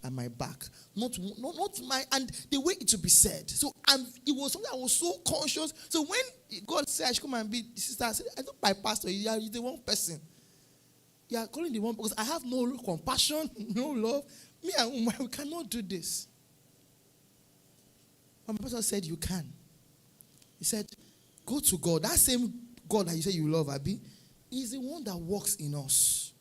at my back. Not my, and the way it should be said. So it was something I was so conscious. So when God said I should come and be the sister, I said, I don't my pastor, you're the one person. You are calling the one because I have no compassion, no love. Me and Umar, we cannot do this. But my pastor said, you can. He said, go to God. That same God that you say you love, Abi, is the one that works in us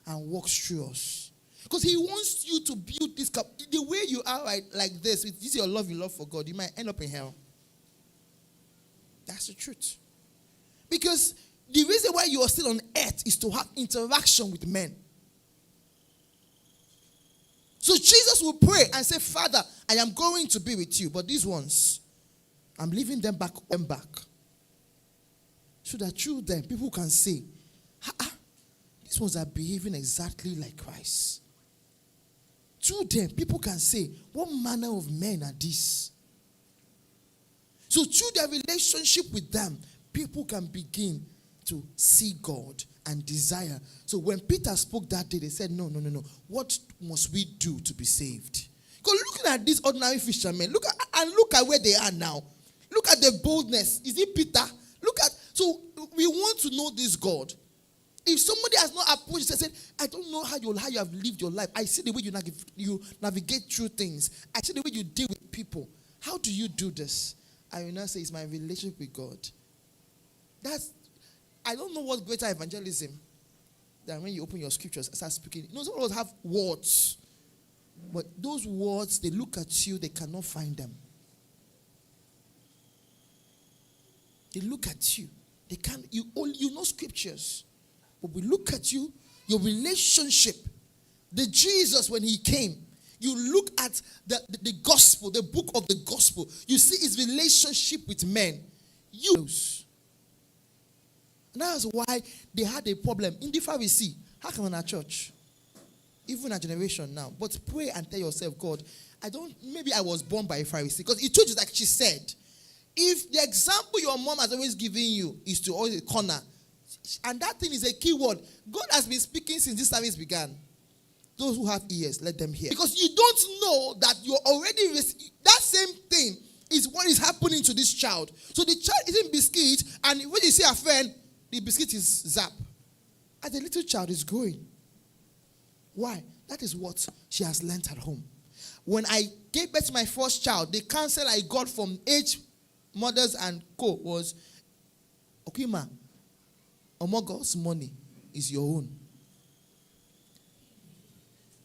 and works through us. Because he wants you to build this cup. The way you are like this, with this your love you love for God, you might end up in hell. That's the truth. Because the reason why you are still on earth is to have interaction with men. So Jesus will pray and say, Father, I am going to be with you, but these ones, I'm leaving them back. So that through them, people can say, these ones are behaving exactly like Christ. Through them, people can say, what manner of men are these? So through their relationship with them, people can begin to see God and desire. So when Peter spoke that day, they said, no. What must we do to be saved? Because looking at these ordinary fishermen, look at where they are now. Look at the boldness. Is it Peter? So we want to know this God. If somebody has not approached and said, I don't know how you have lived your life. I see the way you navigate through things. I see the way you deal with people. How do you do this? I will now say it's my relationship with God. I don't know what greater evangelism than when you open your scriptures and start speaking. Some of us have words. But those words, they look at you, they cannot find them. They look at you. They can't, you know scriptures. But we look at you, your relationship. The Jesus, when he came, you look at the gospel, the book of the gospel. You see his relationship with men. And that's why they had a problem. In the Pharisee, how come in our church? Even our generation now. But pray and tell yourself, God, maybe I was born by a Pharisee. Because it told you, like she said, if the example your mom has always given you is to always corner, and that thing is a key word. God has been speaking since this service began. Those who have ears, let them hear. Because you don't know that you're already, that same thing is what is happening to this child. So the child isn't biscuit, and when you see a friend, the biscuit is zap. As the little child is growing. Why? That is what she has learned at home. When I gave birth to my first child, the counsel I got from age mothers and co was, okay, ma, Omogo's money is your own.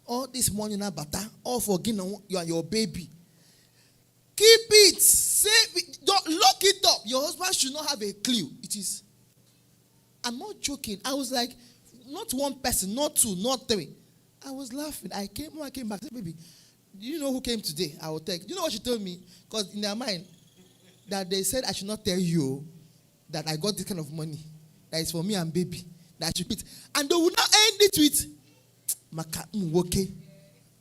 All this money now, all for you and your baby. Keep it, save it, don't lock it up. Your husband should not have a clue. It is. I'm not joking. I was like, not one person, not two, not three. I was laughing. I came back. I said, baby, do you know who came today? I will tell you. You know what she told me? Because in their mind, that they said I should not tell you that I got this kind of money. That is for me and baby. That I should put. And they will not end it with Maka okay.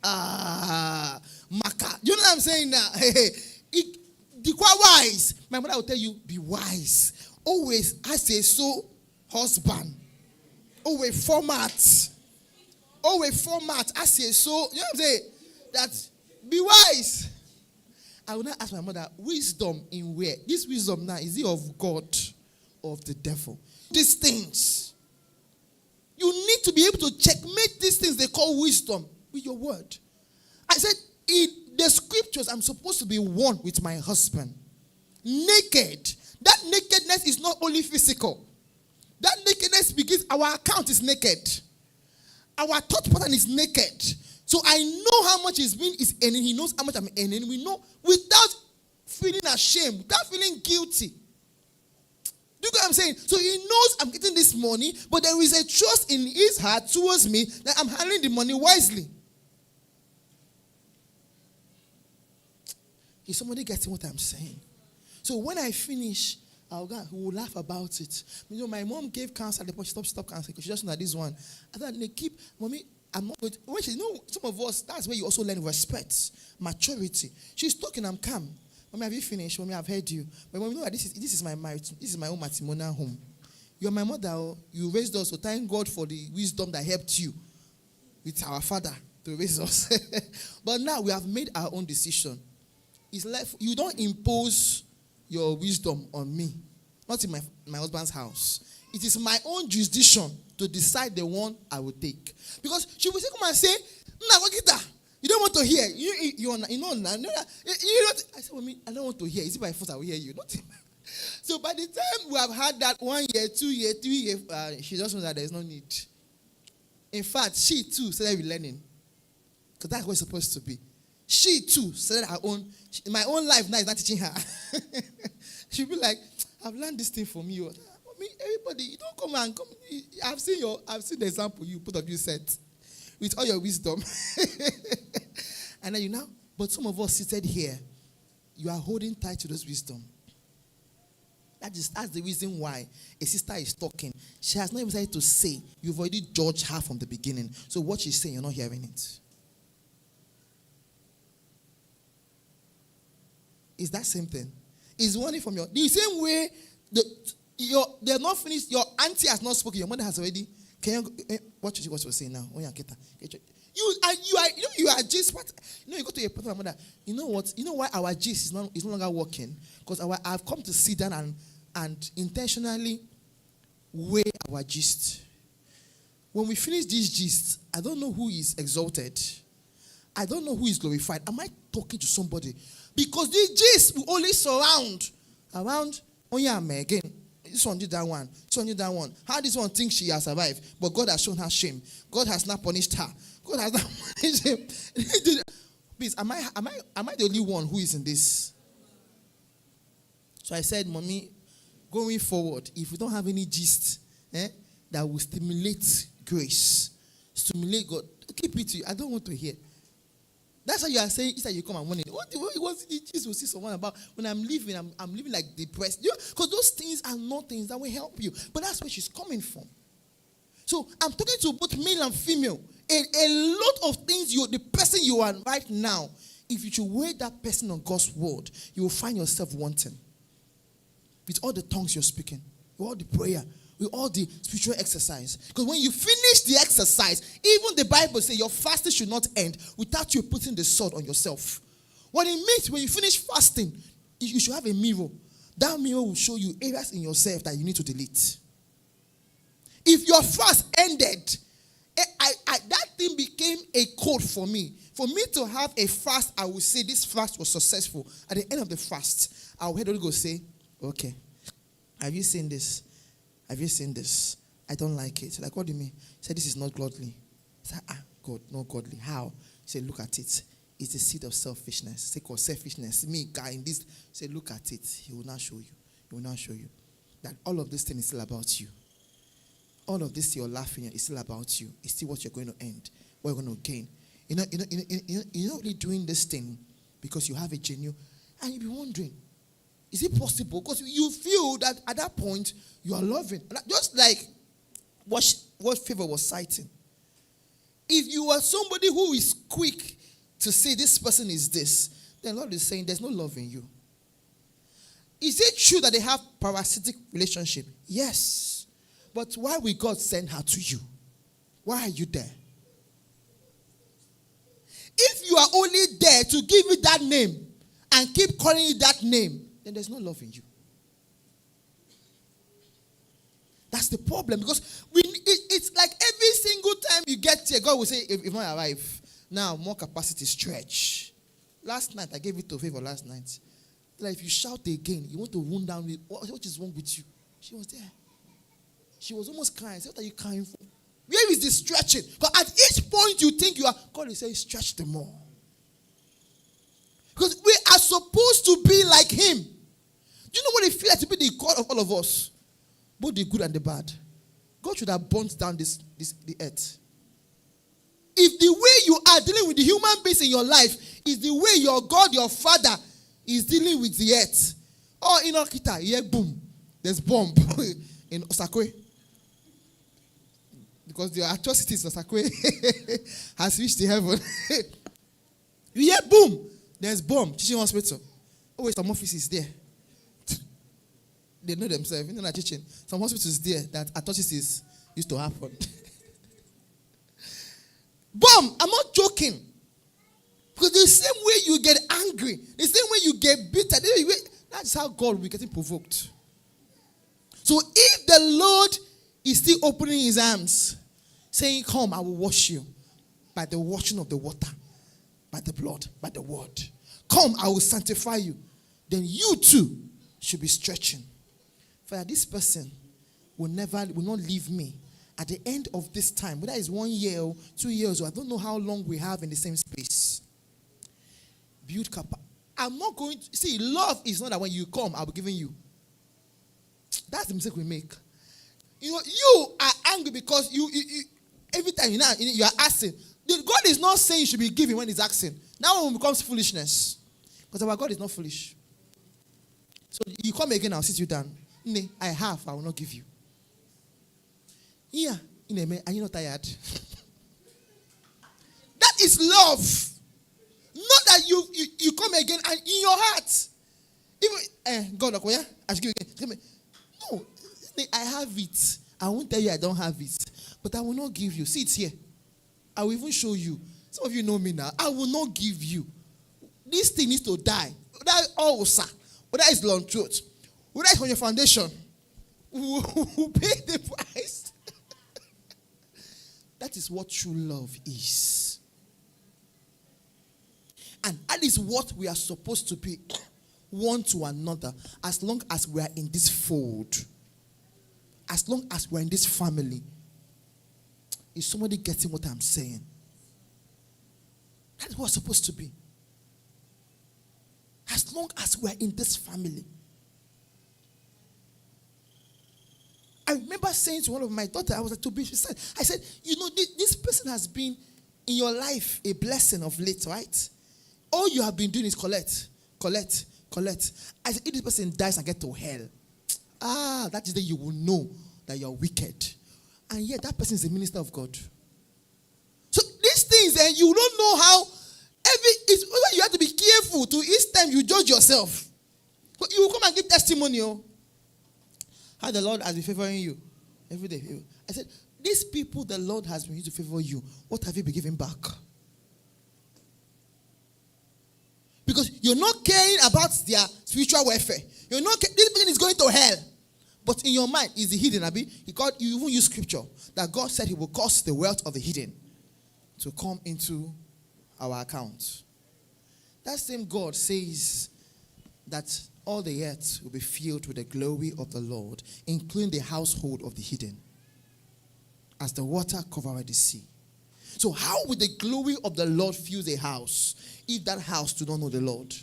Maka. You know what I'm saying now? The quite wise. My mother will tell you, be wise. Always, I say so, husband. Always format. I say so. You know what I'm saying? That be wise. I will not ask my mother, wisdom in where? This wisdom now, is it of God or of the devil? These things. You need to be able to checkmate these things they call wisdom with your word. I said, in the scriptures, I'm supposed to be one with my husband. Naked. That nakedness is not only physical. That nakedness begins, our account is naked. Our thought pattern is naked. So I know how much he's been is earning. He knows how much I'm earning. We know without feeling ashamed, without feeling guilty. Do you get what I'm saying? So he knows I'm getting this money, but there is a trust in his heart towards me that I'm handling the money wisely. Is somebody getting what I'm saying? So when I finish, he will laugh about it. You know, my mom gave counsel, but she stopped counsel because she just know that this one. I thought they keep, mommy, I'm not going to, when she, some of us, that's where you also learn respect, maturity. She's talking, I'm calm. Mommy, have you finished? Mommy, I've heard you. But mommy, know that this is my marriage. This is my own matrimonial home. You're my mother. You raised us, so thank God for the wisdom that helped you with our father to raise us. But now we have made our own decision. It's like you don't impose your wisdom on me, not in my husband's house. It is my own jurisdiction to decide the one I will take. Because she will come and say, you don't want to hear. You know, I said, well, I don't want to hear. Is it by force I will hear you? Not so by the time we have had that 1 year, 2 year, 3 year, she just knows that there is no need. In fact, she too started learning. Because that's what it's supposed to be. She too started her own. My own life now is not teaching her. She'll be like, I've learned this thing from you. I mean, everybody, you don't come and come. I've seen the example you put up you set with all your wisdom. And then but some of us seated here, you are holding tight to this wisdom. That's the reason why a sister is talking. She has not even decided to say. You've already judged her from the beginning. So what she's saying, you're not hearing it. It's that same thing. It's warning from the same way they have not finished. Your auntie has not spoken. Your mother has already. Can you what she was saying now? You are gist. You go to your mother. You know what? You know why our gist is no longer working? Because I've come to sit down and intentionally weigh our gist. When we finish this gist, I don't know who is exalted. I don't know who is glorified. Am I talking to somebody? Because this gist will only surround around. Oh yeah, again. This one did that one. This one did that one. How this one thinks she has survived, but God has shown her shame. God has not punished her. God has not punished him. Please, am I the only one who is in this? So I said, Mommy, going forward, if we don't have any gist that will stimulate grace, stimulate God, keep it to you. I don't want to hear. That's why you are saying, you come and warn it. What was the gist will see someone about when I'm living like depressed? Because those things are not things that will help you. But that's where she's coming from. So I'm talking to both male and female. A lot of things, the person you are right now, if you should weigh that person on God's word, you will find yourself wanting. With all the tongues you're speaking, with all the prayer, with all the spiritual exercise. Because when you finish the exercise, even the Bible says your fasting should not end without you putting the sword on yourself. What it means, when you finish fasting, you should have a mirror. That mirror will show you areas in yourself that you need to delete. If your fast ended, that thing became a code for me. For me to have a fast, I will say this fast was successful. At the end of the fast, I will hear the Holy Ghost say, okay, have you seen this? Have you seen this? I don't like it. Like, what do you mean? He said, this is not godly. I said, God, not godly. How? He said, look at it. It's the seed of selfishness. Say, called selfishness. Me, guy, in this. Say, look at it. He will not show you. He will not show you. That all of this thing is still about you. All of this you're laughing at is still about you. It's still what you're going to end. What you're going to gain. You're not really doing this thing because you have a genuine. And you'll be wondering, is it possible? Because you feel that at that point, you are loving. Just like what Favor was citing. If you are somebody who is quick to say this person is this, then Lord is saying there's no love in you. Is it true that they have parasitic relationship? Yes. But why will God send her to you? Why are you there? If you are only there to give you that name and keep calling you that name, then there's no love in you. That's the problem. Because it's like every single time you get here, God will say, if I arrive, now more capacity stretch. Last night, I gave it to Favor last night. Like if you shout again, you want to wound down with, what is wrong with you? She was there. She was almost crying. What are you crying for? Where is the stretching? Because at each point you think you are, God is saying, stretch them more. Because we are supposed to be like him. Do you know what it feels like to be the God of all of us? Both the good and the bad. God should have burnt down the earth. If the way you are dealing with the human beings in your life is the way your God, your Father, is dealing with the earth. Oh, in Okita, yeah, boom. There's bomb in Osakwe. Because the atrocities of Osakwe has reached the heaven. Yeah, boom. There's bomb. Teaching hospital. Always some offices there. They know themselves. Not teaching. Some hospitals there that atrocities used to happen. Bomb. I'm not joking. Because the same way you get angry, the same way you get bitter, that's how God will be getting provoked. So if the Lord is still opening his arms, saying, come, I will wash you by the washing of the water, by the blood, by the word. Come, I will sanctify you. Then you too should be stretching. For this person will not leave me. At the end of this time, whether it's 1 year or 2 years, or I don't know how long we have in the same space. Build capacity. I'm not going to see. Love is not that when you come, I'll be giving you. That's the mistake we make. You are angry because you every time you are asking. God is not saying you should be giving when he's asking. Now it becomes foolishness. Because our God is not foolish. So you come again, I'll sit you down. I will not give you. Yeah, are you not tired? That is love. Not that you come again and in your heart. Even God, I should give you again. No, I have it. I won't tell you I don't have it. But I will not give you. See, it's here. I will even show you. Some of you know me now. I will not give you. This thing needs to die. Whether ulcer, whether it's long throat, whether it's on your foundation, who pay the price. That is what true love is. And that is what we are supposed to be one to another as long as we are in this fold. As long as we're in this family. Is somebody getting what I'm saying? That's what we're supposed to be. As long as we're in this family. I remember saying to one of my daughters, I was like, I said, this person has been in your life a blessing of late, right? All you have been doing is collect. I said, if this person dies and get to hell, that is the day you will know that you're wicked. And yet that person is a minister of God. So these things, and you don't know how you have to be careful to each time you judge yourself. But you will come and give testimony. How the Lord has been favoring you every day. I said, these people the Lord has been used to favor you, what have you been giving back? Because you're not caring about their spiritual welfare. You're not this person is going to hell. But in your mind, is the hidden, Abi? You even use scripture that God said he will cause the wealth of the hidden to come into our account. That same God says that all the earth will be filled with the glory of the Lord, including the household of the hidden, as the water covereth the sea. So how will the glory of the Lord fill the house if that house do not know the Lord?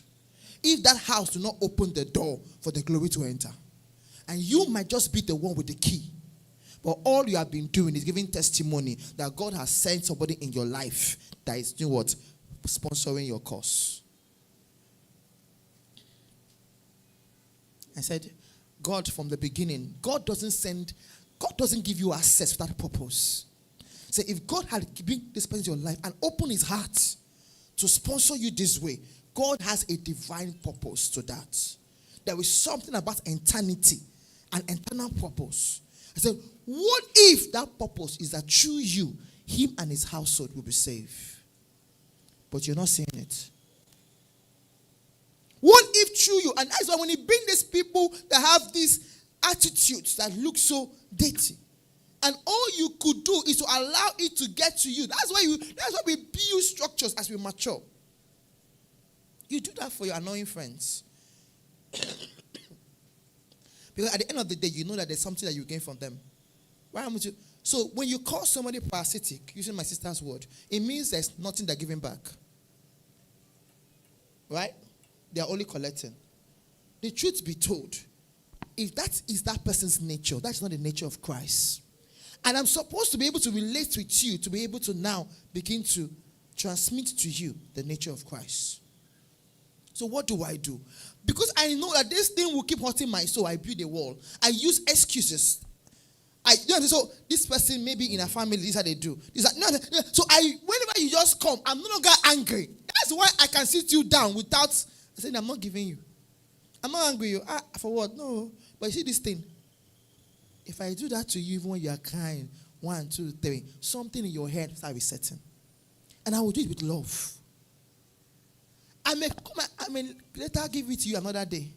If that house do not open the door for the glory to enter? And you might just be the one with the key. But all you have been doing is giving testimony that God has sent somebody in your life that is doing what? Sponsoring your cause. I said, God from the beginning, God doesn't give you access without purpose. So if God had given this person your life and opened his heart to sponsor you this way, God has a divine purpose to that. There is something about eternity, an eternal purpose. I said, what if that purpose is that through you, him and his household will be saved? But you're not seeing it. What if through you, and that's why when you bring these people that have these attitudes that look so dirty, and all you could do is to allow it to get to you. That's why we build structures as we mature. You do that for your annoying friends. Because at the end of the day, you know that there's something that you gain from them. Why would you? So when you call somebody parasitic, using my sister's word, it means there's nothing they're giving back. Right? They are only collecting. The truth be told, if that is that person's nature, that's not the nature of Christ. And I'm supposed to be able to relate with you, to be able to now begin to transmit to you the nature of Christ. So what do I do? Because I know that this thing will keep hurting my soul, I build a wall. I use excuses. So this person maybe in a family, this is how they do. So whenever you just come, I'm no longer angry. That's why I can sit you down without saying, I'm not giving you. I'm not angry. You. For what? No. But you see this thing. If I do that to you, even when you are crying, 1, 2, 3, something in your head start resetting. And I will do it with love. I may later give it to you another day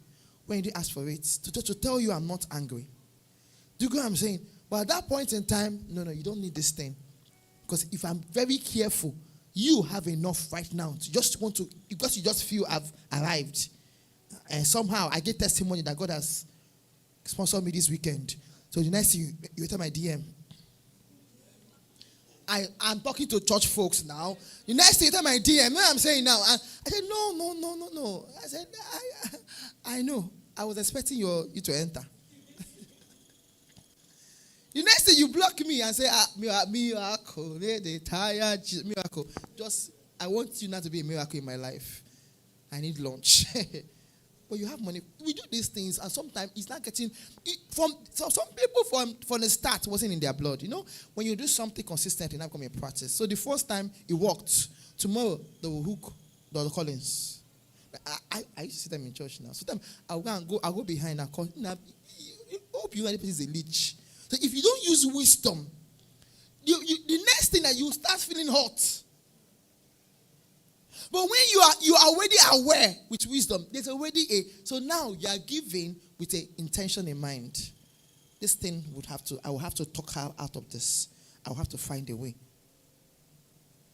when you didn't ask for it to tell you I'm not angry. Do you get what I'm saying? But at that point in time, no, you don't need this thing. Because if I'm very careful, you have enough right now to just want to, because you just feel I've arrived. And somehow I get testimony that God has sponsored me this weekend. So the next thing you enter my DM. I'm talking to church folks now. The next thing you enter my DM, you know what I'm saying now? I said, no. I said, I know. I was expecting you to enter. The next thing you block me and say, miracle, the tired miracle. Just, I want you not to be a miracle in my life. I need lunch. But you have money. We do these things, and sometimes it's not getting from. So some people from the start wasn't in their blood. You know, when you do something consistent, it now become a practice. So the first time it worked. Tomorrow they will hook the Collins. I used to see them in church now. Sometimes I'll go behind and call. Hope you know this is a leech. So if you don't use wisdom, the next thing that you start feeling hot. But when you are already aware with wisdom, there's already so now you are giving with an intention in mind. This thing I will have to talk her out of this. I will have to find a way.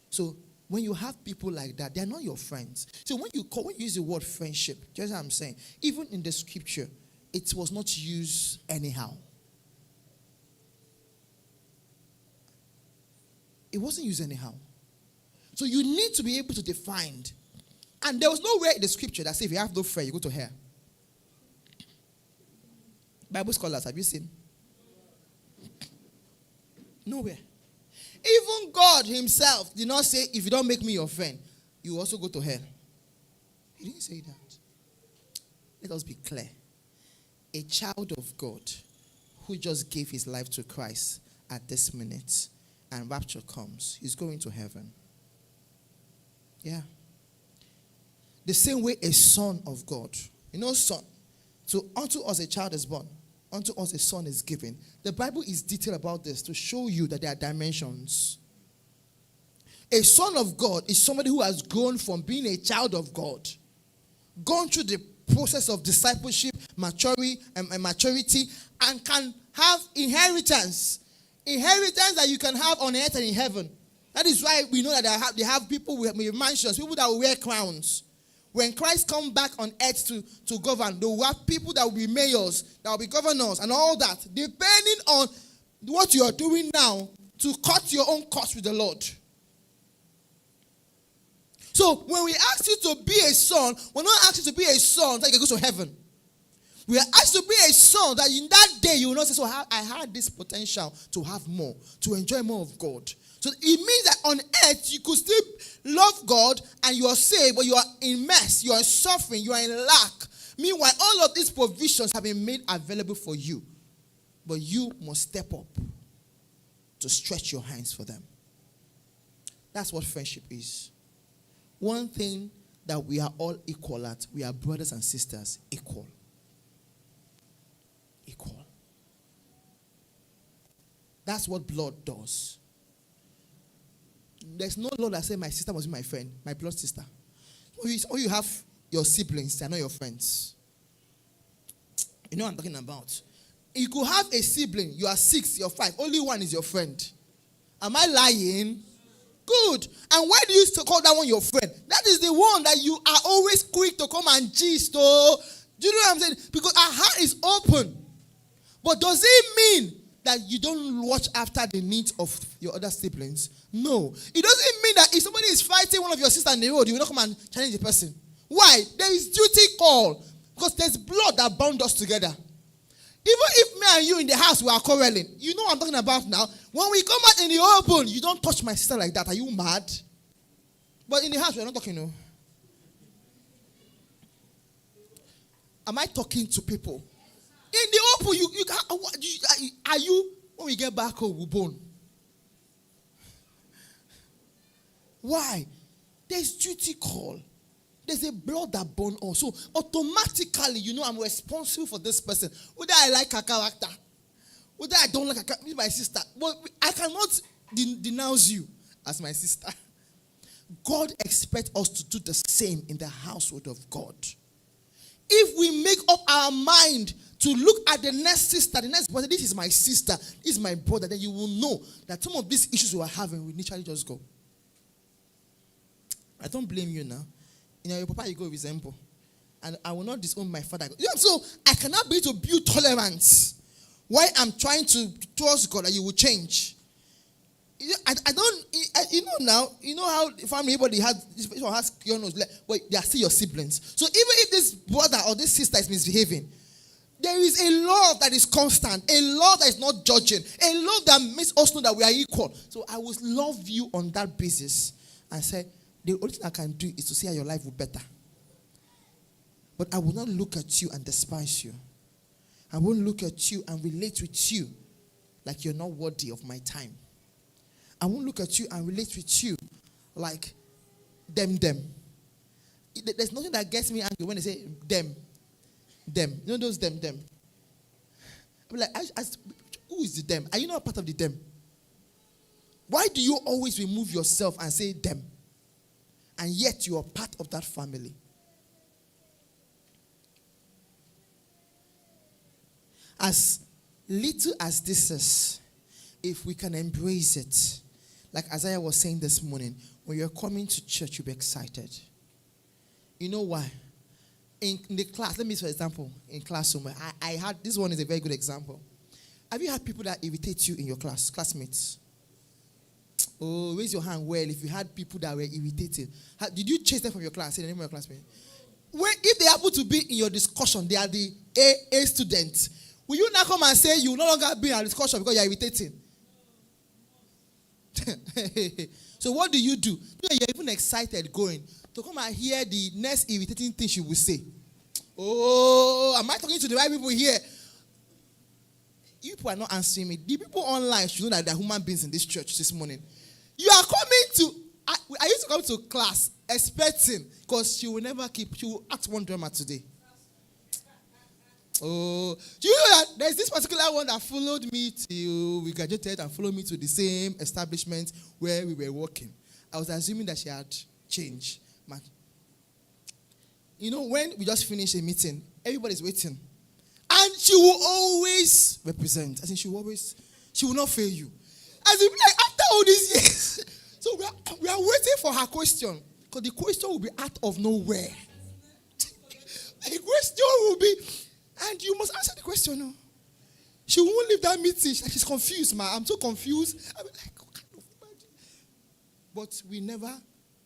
So when you have people like that, they are not your friends. So when you use the word friendship, just what I'm saying, even in the scripture, it was not used anyhow. It wasn't used anyhow. So you need to be able to define. And there was nowhere in the scripture that says if you have no friend, you go to hell. Bible scholars, have you seen? Nowhere. Even God himself did not say, if you don't make me your friend, you also go to hell. He didn't say that. Let us be clear. A child of God who just gave his life to Christ at this minute and rapture comes, he's going to heaven. Yeah. The same way a son of God. You know, son. So unto us a child is born. Unto us a son is given. The Bible is detailed about this to show you that there are dimensions. A son of God is somebody who has grown from being a child of God. Gone through the process of discipleship, maturity, and can have inheritance. Inheritance that you can have on earth and in heaven. That is why we know that they have people with mansions, people that will wear crowns. When Christ comes back on earth to govern, they will have people that will be mayors, that will be governors, and all that, depending on what you are doing now to cut your own cost with the Lord. So when we ask you to be a son, we're not asking you to be a son that you can go to heaven. We are asked to be a son that in that day you will not say, so I had this potential to have more, to enjoy more of God. So it means that on earth you could still love God and you are saved, but you are in mess, you are suffering, you are in lack. Meanwhile, all of these provisions have been made available for you. But you must step up to stretch your hands for them. That's what friendship is. One thing that we are all equal at, we are brothers and sisters, equal. Equal. That's what blood does. There's no law that says my sister must be my friend, my blood sister. Or you have your siblings, they're not your friends. You know what I'm talking about. You could have a sibling, you are 6, you're 5, only one is your friend. Am I lying? Good. And why do you call that one your friend? That is the one that you are always quick to come and gist. Oh. Do you know what I'm saying? Because our heart is open. But does it mean that you don't watch after the needs of your other siblings? No. It doesn't mean that if somebody is fighting one of your sisters in the road, you will not come and challenge the person. Why? There is duty call. Because there's blood that bound us together. Even if me and you in the house we are quarreling, you know what I'm talking about now. When we come out in the open, you don't touch my sister like that. Are you mad? But in the house, we're not talking, no. Am I talking to people? In the open, are you, when we get back home, we bone? Why? There's duty call. There's a blood that burns also. Automatically, you know I'm responsible for this person. Whether I like her character, whether I don't like her character, my sister. But I cannot denounce you as my sister. God expects us to do the same in the household of God. If we make up our mind to look at the next sister, the next brother, this is my sister, this is my brother, then you will know that some of these issues we are having will naturally just go. I don't blame you now. Your papa, you go resemble. And I will not disown my father. So I cannot be to build tolerance while I'm trying to trust God that you will change. I don't, now, how family, everybody has but they are still your siblings. So even if this brother or this sister is misbehaving, there is a love that is constant, a love that is not judging, a love that makes us know that we are equal. So I will love you on that basis and say, the only thing I can do is to see how your life will be better. But I will not look at you and despise you. I won't look at you and relate with you like you're not worthy of my time. I won't look at you and relate with you like them. There's nothing that gets me angry when they say them. You know those them. I'm like, who is the them? Are you not a part of the them? Why do you always remove yourself and say them? And yet you are part of that family. As little as this is, if we can embrace it, like Isaiah was saying this morning, when you're coming to church, you'll be excited. You know why? In the class, let me use for example, in classroom, I had, this one is a very good example. Have you had people that irritate you in your class, classmates? Oh, raise your hand well if you had people that were irritated. Did you chase them from your class? Say the name of your classmate. If they happen to be in your discussion, they are the A students. Will you now come and say you will no longer be in a discussion because you are irritating? So what do? You're even excited going to come and hear the next irritating thing she will say. Oh, am I talking to the right people here? You people are not answering me. The people online should know that there are human beings in this church this morning. You are coming to, I used to come to class expecting, because she will act one drama today. Oh, do you know that there's this particular one that followed me till we graduated and followed me to the same establishment where we were working. I was assuming that she had changed. Man. When we just finished a meeting, everybody's waiting. And she will always represent. I think she will not fail you. As if like after all these years. So we are waiting for her question. Because the question will be out of nowhere. The question will be, and you must answer the question. No? She won't leave that meeting. She's confused, man. I'm so confused. I'm like, what kind of imagine? But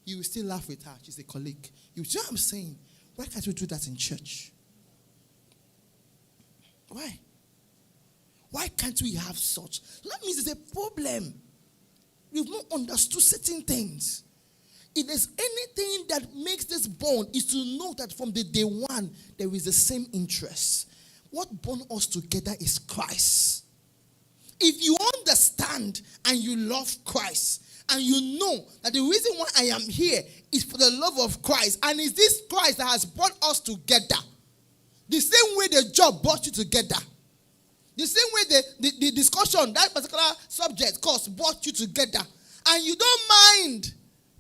you will still laugh with her. She's a colleague. You see what I'm saying? Why can't we do that in church? Why? Why can't we have such? That means there's a problem. We've not understood certain things. If there's anything that makes this bond is to know that from the day one, there is the same interest. What bonds us together is Christ. If you understand and you love Christ, and you know that the reason why I am here is for the love of Christ, and it's this Christ that has brought us together. The same way the job brought you together. The same way the discussion, that particular subject course brought you together. And you don't mind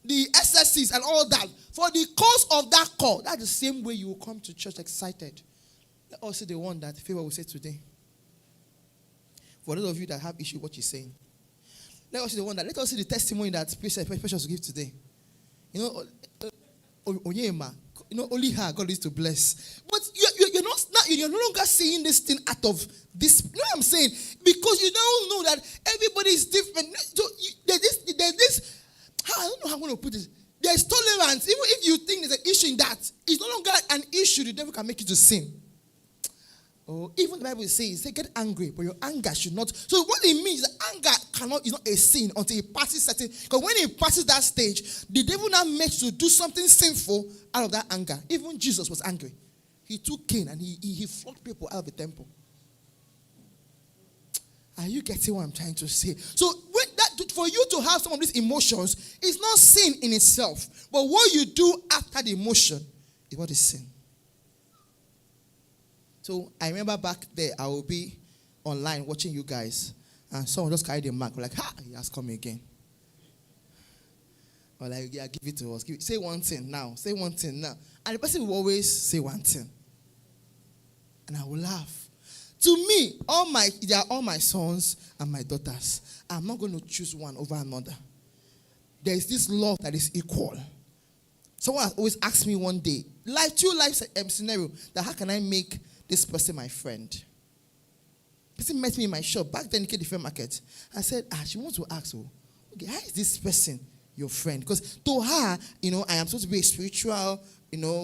the SSCs and all that. For the cause of that call, that's the same way you will come to church excited. Let us see the one that Favor will say today. For those of you that have issue with what she's saying. Let us see the testimony that Precious will give today. Onyema. Only her God is to bless. But you're no longer saying this thing out of this. You know what I'm saying? Because you don't know that everybody is different. So there's this. I don't know how I'm going to put this. There's tolerance. Even if you think there's an issue in that, it's no longer an issue. The devil can make you to sin. Oh, even the Bible says, get angry, but your anger should not. So what it means is that anger is not a sin until it passes certain. Because when it passes that stage, the devil now makes you do something sinful out of that anger. Even Jesus was angry. He took Cain and he flogged people out of the temple. Are you getting what I'm trying to say? So for you to have some of these emotions, it's not sin in itself. But what you do after the emotion is what is sin. So I remember back there, I will be online watching you guys. And someone just carried a mark. We're like, he has come again. Or like, yeah, give it to us. Say one thing now. Say one thing now. And the person will always say one thing. And I will laugh. To me, they are all my sons and my daughters. I'm not going to choose one over another. There is this love that is equal. Someone has always asked me one day, two life scenario, that how can I make this person my friend? Person met me in my shop back then in the fair market. I said, she wants to ask, okay, how is this person your friend? Because to her, I am supposed to be spiritual,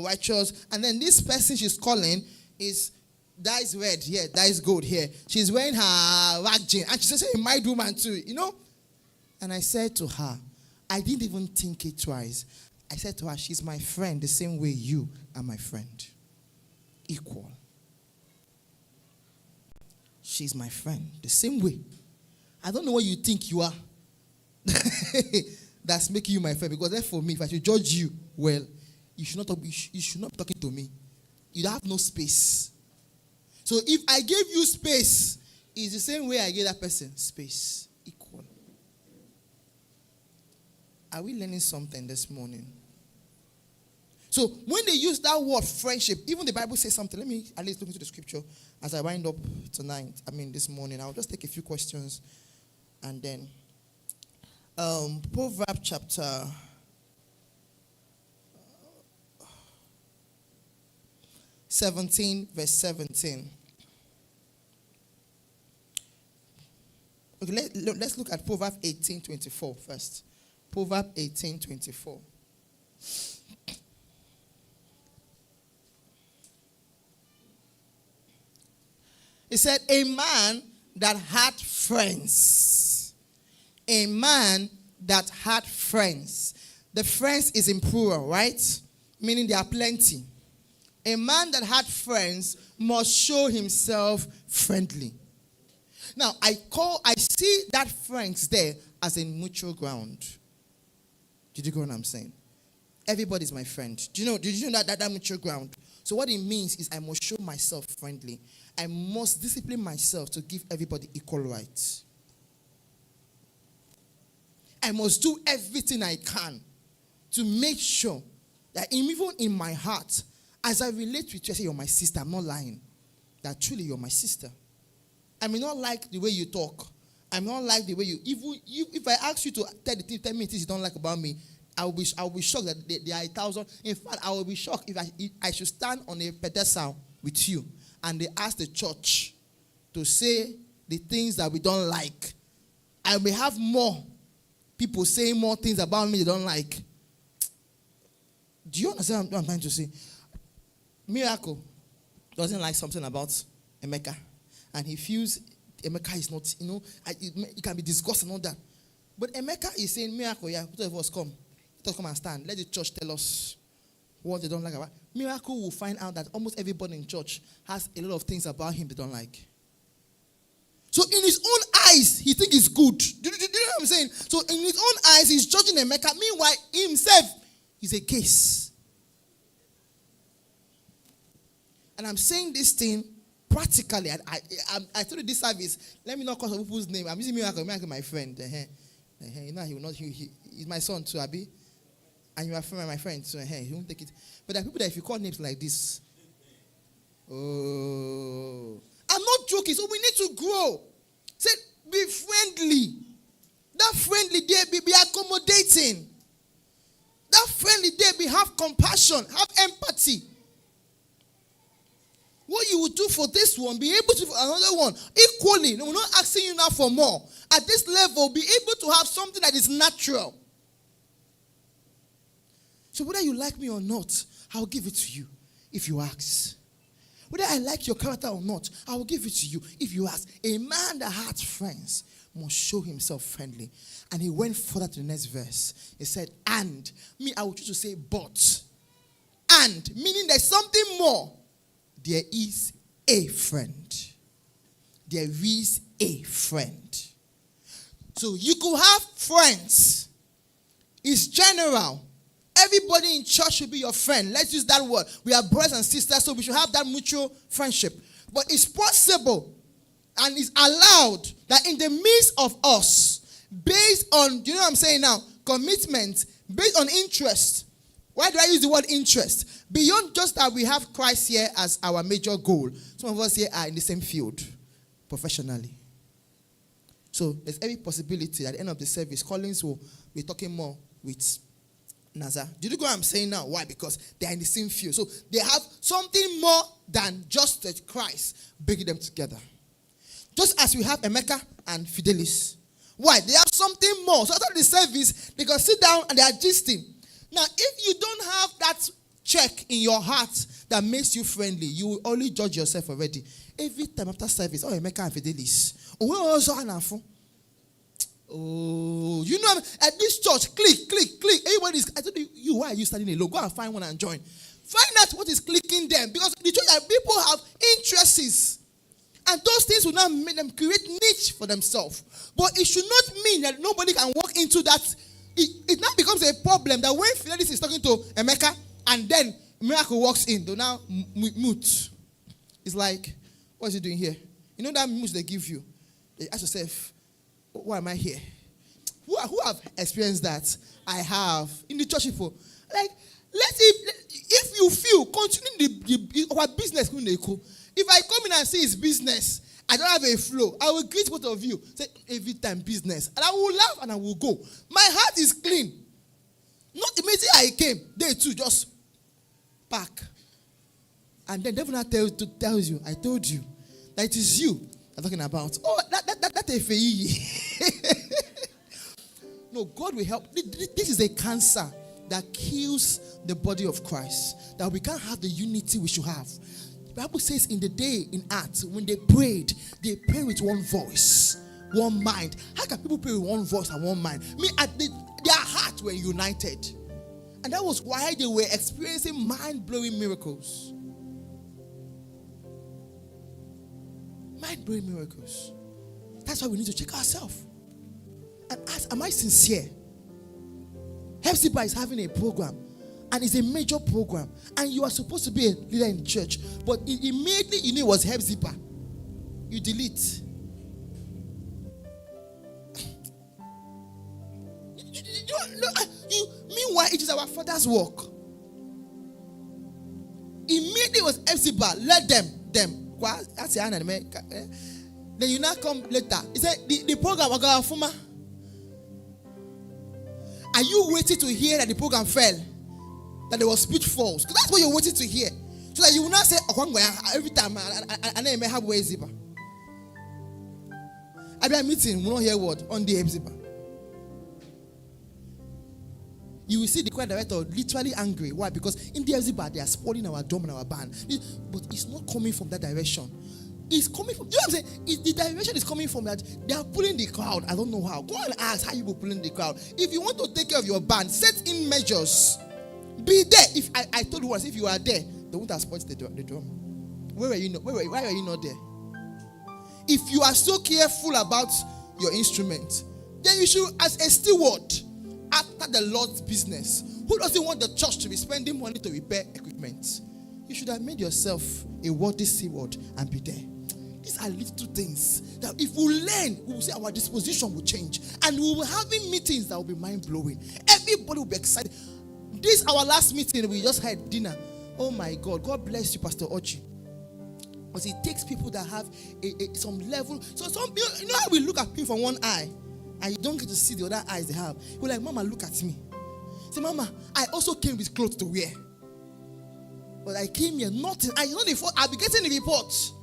righteous. And then this person she's calling is, that is red here, that is gold here. She's wearing her rag jean. And she says, a married woman too, And I said to her, I didn't even think it twice. I said to her, she's my friend the same way you are my friend. Equal. She's my friend the same way. I don't know what you think you are. That's making you my friend. Because then for me, if I should judge you, well, you should not be talking to me. You have no space. So if I gave you space, it's the same way I gave that person space. Equal. Are we learning something this morning? So when they use that word friendship, even the Bible says something. Let me at least look into the scripture as I wind up this morning. I'll just take a few questions and then Proverbs chapter 17, verse 17. Okay, let's look at Proverbs 18:24 first. Proverbs 18:24. It said, a man that had friends. A man that had friends. The friends is in plural, right? Meaning there are plenty. A man that had friends must show himself friendly. Now, I see that friends there as a neutral ground. Did you get what I'm saying? Everybody's my friend. Did you know that neutral ground? So what it means is I must show myself friendly. I must discipline myself to give everybody equal rights. I must do everything I can to make sure that even in my heart, as I relate with you, I say, you're my sister. I'm not lying. That truly you're my sister. I may not like the way you talk. I may not like the way if I ask you to tell me things you don't like about me, I will be shocked that there are 1,000. In fact, I will be shocked if I should stand on a pedestal with you and they ask the church to say the things that we don't like. I may have more people saying more things about me they don't like. Do you understand what I'm trying to say? Miracle doesn't like something about Emeka. And he feels Emeka is not, it can be disgusting and all that. But Emeka is saying, Miracle, both of us come. Let us come and stand. Let the church tell us what they don't like about. Miracle will find out that almost everybody in church has a lot of things about him they don't like. So in his own eyes, he thinks it's good. Do you know what I'm saying? So in his own eyes, he's judging Emeka. Meanwhile, himself is a case. And I'm saying this thing practically. I told you this service, let me not call some people's name. I'm using Miracle, my friend. He will not. He's my son too, Abi. And you are my friend, so he won't take it. But there are people that if you call names like this, I'm not joking. So we need to grow. Say, be friendly. That friendly there be accommodating. That friendly there be have compassion, have empathy. What you would do for this one, be able to do for another one equally. No, we're not asking you now for more. At this level, be able to have something that is natural. So whether you like me or not, I'll give it to you if you ask. Whether I like your character or not, I will give it to you if you ask. A man that has friends must show himself friendly. And he went further to the next verse. He said, and. I would choose to say, but. And. Meaning there's something more. There is a friend. There is a friend. So you could have friends. It's general. Everybody in church should be your friend. Let's use that word. We are brothers and sisters, so we should have that mutual friendship. But it's possible and it's allowed that in the midst of us, based on, you know what I'm saying now, commitment, Based on interest. Why do I use the word interest? Beyond just that we have Christ here as our major goal. Some of us here are in the same field, professionally. So there's every possibility at the end of the service, Collins will be talking more with Nazar. Did you go what I'm saying now? Why? Because they are in the same field. So they have something more than just the Christ bringing them together. Just as we have Emeka and Fidelis. Why? They have something more. So after the service, they can sit down and they are gisting. Now, if you don't have that check in your heart that makes you friendly, you will only judge yourself already. Every time after service, oh, Emeka and Fidelis. Oh, you know, at this church, click. Everybody's, I told you, why are you standing alone? Go and find one and join. Find out what is clicking them. Because the church, people have interests. And those things will not make them create niche for themselves. But it should not mean that nobody can walk into that. It now becomes a problem that when Fidelis is talking to Emeka and then Miracle walks in, they'll now mute. It's like, what is he doing here? You know that mute they give you? They ask yourself, why am I here? Who have experienced that? I have. In the church people. Like, if you feel, continue our business. If I come in and see his business, I don't have a flow, I will greet both of you. Say, every time business. And I will laugh and I will go. My heart is clean. Not immediately I came. They too just pack. And then devil now tells you, I told you, that it is you I'm talking about. Oh, that's a fei. No, God will help. This is a cancer that kills the body of Christ. That we can't have the unity we should have. The Bible says in the day in Acts, when they prayed with one voice, one mind. How can people pray with one voice and one mind? Their hearts were united. And that was why they were experiencing mind-blowing miracles. Mind-blowing miracles. That's why we need to check ourselves. And ask, am I sincere? Hepzibah is having a program. And it's a major program. And you are supposed to be a leader in the church. But immediately you knew it was Hepzibah. You delete. Meanwhile, it is our Father's work. Immediately it was Hepzibah. Let them. Then you now come later. He said, the program, are you waiting to hear that the program fell? That there was speech falls? Because that's what you're waiting to hear. So that you will not say, every time, I may have Hepzibah. I'll be a meeting, we will not hear word on the Hepzibah. You will see the choir director literally angry. Why? Because in the Hepzibah, they are spoiling our drum and our band. But it's not coming from that direction. It's coming from, you know what I'm saying? The direction is coming from that they are pulling the crowd. I don't know how. Go and ask how you will pulling the crowd. If you want to take care of your band, set in measures. Be there. If I told you once, if you are there, they won't have spoiled the drum. Why were you not there? If you are so careful about your instrument, then you should, as a steward, after the Lord's business, who doesn't want the church to be spending money to repair equipment? You should have made yourself a worthy steward and be there. These are little things that if we learn, we will see our disposition will change. And we will be having meetings that will be mind-blowing. Everybody will be excited. This our last meeting, we just had dinner. Oh my God. God bless you, Pastor Ochi. Because it takes people that have some level. So some people, you know how we look at people from one eye and you don't get to see the other eyes they have. You're like, Mama, look at me. Say, Mama, I also came with clothes to wear. But I came here, nothing. I know I'll be getting the reports.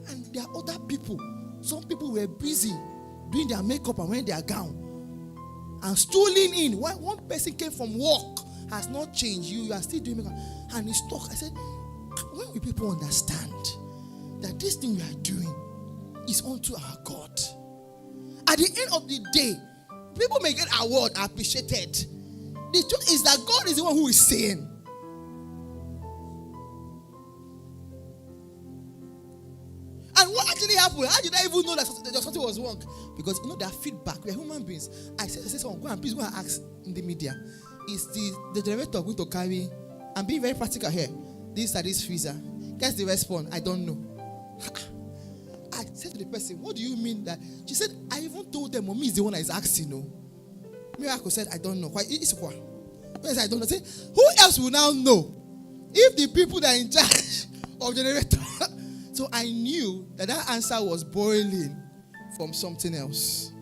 And there are other people. Some people were busy doing their makeup and wearing their gown. And strolling in. One person came from work, has not changed. You are still doing makeup. And he's talking. I said, when will people understand that this thing we are doing is unto our God? At the end of the day, people may get award appreciated. The truth is that God is the one who is saying. And what actually happened? How did I even know that something was wrong? Because you know there are feedback. We are human beings. I said someone, go and please go and ask in the media. Is the generator going to carry? I'm being very practical here. This freezer. Guess the response. I don't know. I said to the person, what do you mean that? She said, I even told them, Mommy is the one that is asking. No. Miracle said, I don't know. Why? It's what? I don't know. Say, who else will now know? If the people that are in charge of generator. So I knew that answer was boiling from something else.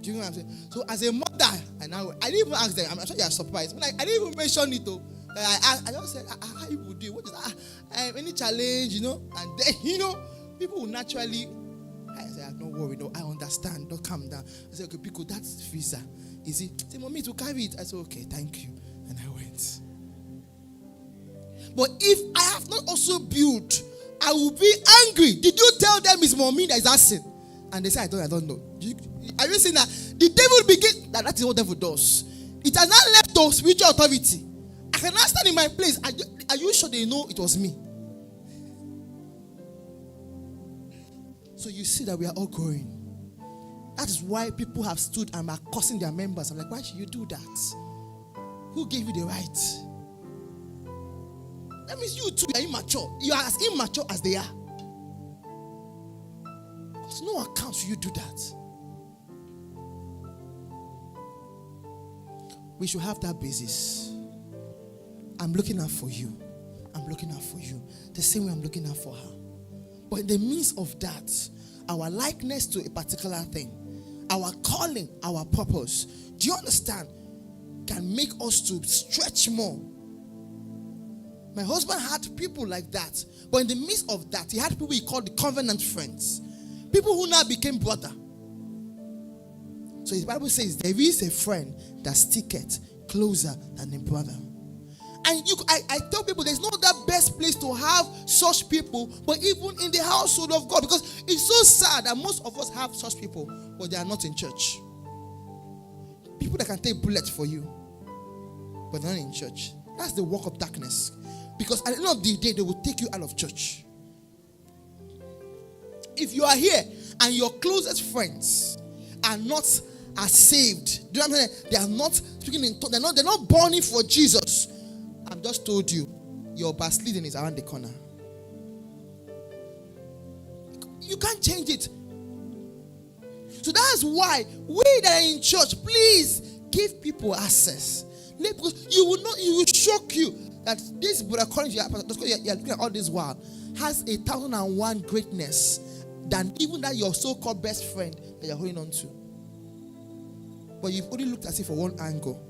Do you know what I'm saying? So as a mother, I didn't even ask them. I'm sure you are surprised. But I didn't even mention it though. I just said, how you would do? What is that? Any challenge, And then, people will naturally. I said, don't worry, no, I understand. Don't calm down. I said, okay, Pico, that's visa. Is it? Say, mommy, to carry it. I said, okay, thank you. And I went. But if I have not also built, I will be angry. Did you tell them it's mommy that is asking? And they say, I don't know. Are you saying that the devil begin? That is what the devil does. It has not left the spiritual authority. I cannot stand in my place. Are you sure they know it was me? So you see that we are all growing. That is why people have stood and are cursing their members. I'm like, why should you do that? Who gave you the right? That means you too are immature. You are as immature as they are. Because no account should you do that. We should have that basis. I'm looking out for you. I'm looking out for you. The same way I'm looking out for her. But in the midst of that, our likeness to a particular thing, our calling, our purpose, do you understand, can make us to stretch more. My husband had people like that. But in the midst of that, he had people he called the covenant friends. People who now became brother. So the Bible says, there is a friend that sticketh closer than a brother. And I tell people there's no other best place to have such people, but even in the household of God. Because it's so sad that most of us have such people, but they are not in church. People that can take bullets for you, but they're not in church. That's the work of darkness. Because at the end of the day, they will take you out of church. If you are here and your closest friends are saved, do you know what I'm saying? They are not speaking in tongues. They're not burning for Jesus. I've just told you, your backsliding is around the corner. You can't change it. So that's why we that are in church, please give people access. Because it will shock you that this brother Collins you're looking at all this while has 1,001 greatness than even that your so-called best friend that you're holding on to. But you've only looked at it for one angle.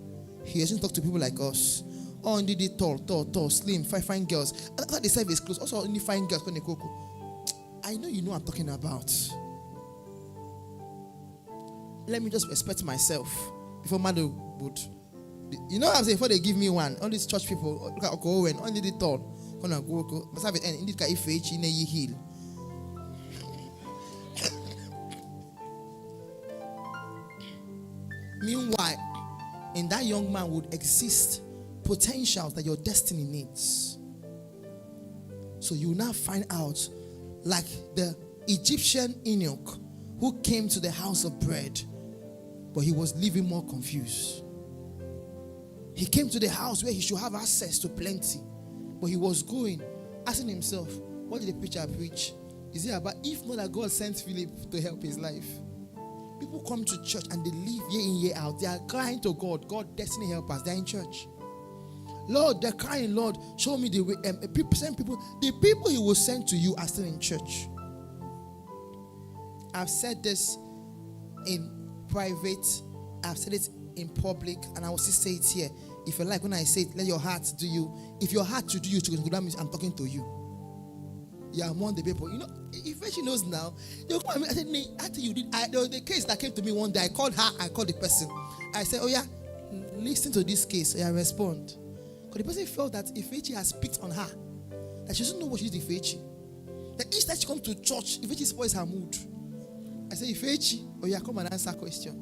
He doesn't talk to people like us. Oh, indeed, tall, slim, fine girls. After the service close, also only fine girls. I know you know what I'm talking about. Let me just respect myself before Mother would. You know what I'm saying? Before they give me one, all these church people look at Owen, only the tall. Gonna go. But have it end. Indeed, if you ne heal. Meanwhile, in that young man would exist potentials that your destiny needs. So you now find out, like the Egyptian eunuch who came to the house of bread, but he was living more confused. He came to the house where he should have access to plenty, but he was going, asking himself, what did the preacher preach? Is it about if not that God sent Philip to help his life? People come to church and they live year in, year out. They are crying to God, God, destiny help us. They're in church. Lord, they're crying, Lord, show me the way. The people he will send to you are still in church. I've said this in private. I've said it in public, and I will still say it here. If you like, when I say it, let your heart do you. If your heart should do you, that means I'm talking to you. You are among the people. You know, if she knows now, they'll come at me. I said, you did. There was the case that came to me one day. I called her. I called the person. I said, oh yeah, listen to this case. So I respond. Because the person felt that Ifechi has picked on her, that she doesn't know what she is Ifechi. That each time she comes to church, Ifechi spoils her mood. I said, Ifechi, oh yeah, come and answer question.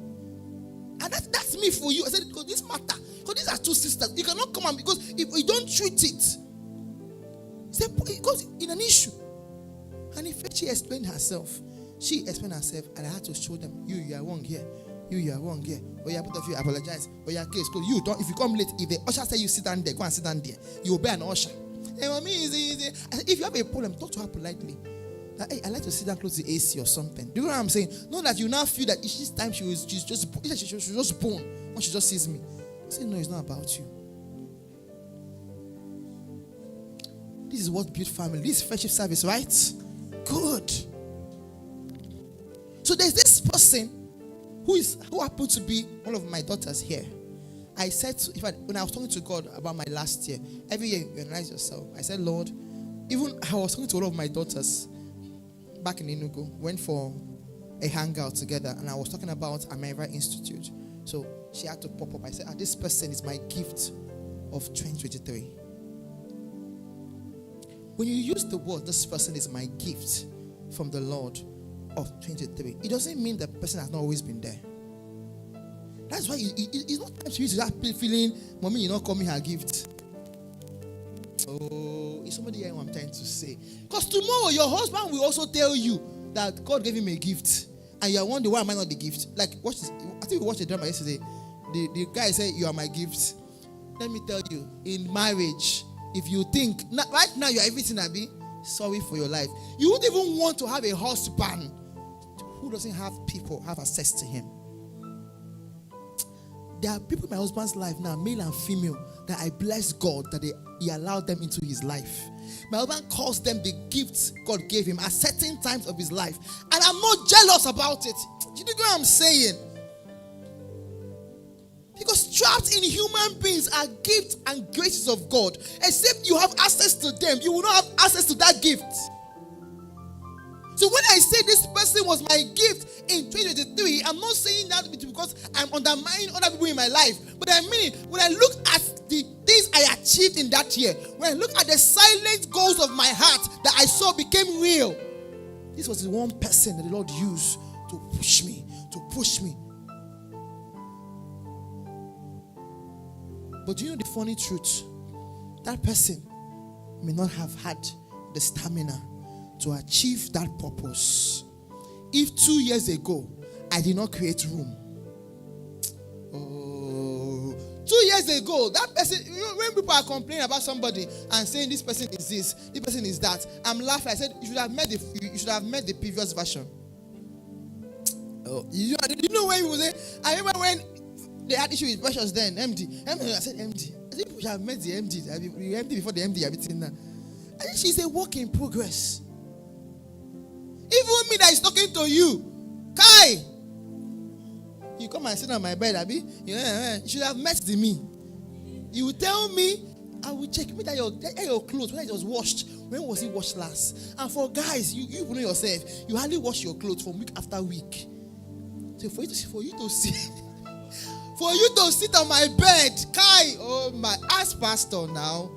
And that's me for you. I said, because this matter, because these are two sisters. You cannot come and, because if you don't treat it, it goes in an issue. And Ifechi explained herself. She explained herself, and I had to show them, you are wrong here. You are wrong here. Oh yeah, both of you apologize. Oh yeah, case closed. You don't. If you come late, if the usher say you sit down there, go and sit down there. You obey an usher. And mommy is easy. I said, if you have a problem, talk to her politely. Like, hey, I like to sit down close to the AC or something. Do you know what I'm saying? Not that you now feel that each time she's just born when she just sees me. I say, no, it's not about you. This is what built family. This is friendship service, right? Good. So there's this person who happened to be one of my daughters here. I said, when I was talking to God about my last year, every year you analyze yourself. I said, Lord, even I was talking to all of my daughters back in Enugu, went for a hangout together, and I was talking about Amira Institute. So she had to pop up. I said, this person is my gift of 2023. When you use the word, this person is my gift from the Lord of 2023, it doesn't mean the person has not always been there. That's why it's not time for you to start feeling, mommy, you're not coming her gift. Oh, is somebody hearing what I'm trying to say? Because tomorrow your husband will also tell you that God gave him a gift, and you're wondering, why am I not the gift? Like, I think we watched a drama yesterday. The guy said, you are my gift. Let me tell you, in marriage, if you think right now you're everything, Abi, sorry for your life. You wouldn't even want to have a husband who doesn't have access to him. There are people in my husband's life now, male and female, that I bless God that he allowed them into his life. My husband calls them the gifts God gave him at certain times of his life. And I'm not jealous about it. Do you know what I'm saying? Because trapped in human beings are gifts and graces of God. Except you have access to them, you will not have access to that gift. So when I say this person was my gift in 2023, I'm not saying that because I'm undermining other people in my life. But I mean, when I look at the things I achieved in that year, when I look at the silent goals of my heart that I saw became real, this was the one person that the Lord used to push me. But do you know the funny truth? That person may not have had the stamina to achieve that purpose if 2 years ago I did not create room. 2 years ago, that person, when people are complaining about somebody and saying this person is this person is that, I'm laughing. I said you should have met the previous version. You know when people say, I remember when they had issue with Precious then, MD. I said MD. I think we should have met the MD. The MD before the MD. I think she's a work in progress. Even me that is talking to you, Kai, you come and sit on my bed, Abi. You should have met the me. You will tell me, I will check me that your clothes, when it was washed, when was it washed last? And for guys, you know yourself, you hardly wash your clothes from week after week. So for you to see. For you to sit on my bed, Kai, oh my, as pastor now,